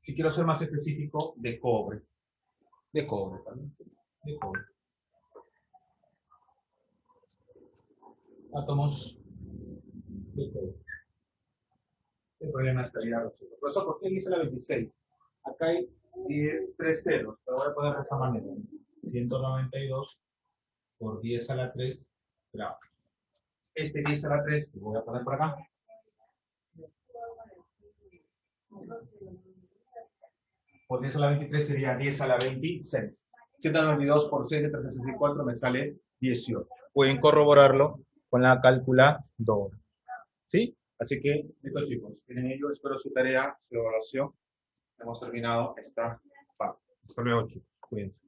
Si quiero ser más específico, de cobre. De cobre también. De cobre. Átomos de cobre. El problema estaría resuelto. Profesor, ¿por qué dice la 26? Acá hay 3 ceros, pero voy a poner de esta manera. 192 por 10 a la 3 gramos. Este 10 a la 3, lo voy a poner por acá. Por 10 a la 23 sería 10 a la 26. 192 por 6 entre 64 me sale 18. Pueden corroborarlo con la calculadora. ¿Sí? Así que, listo, chicos. Tienen ello. Espero su tarea, su evaluación. Hemos terminado esta parte. Hasta luego, chicos. Cuídense.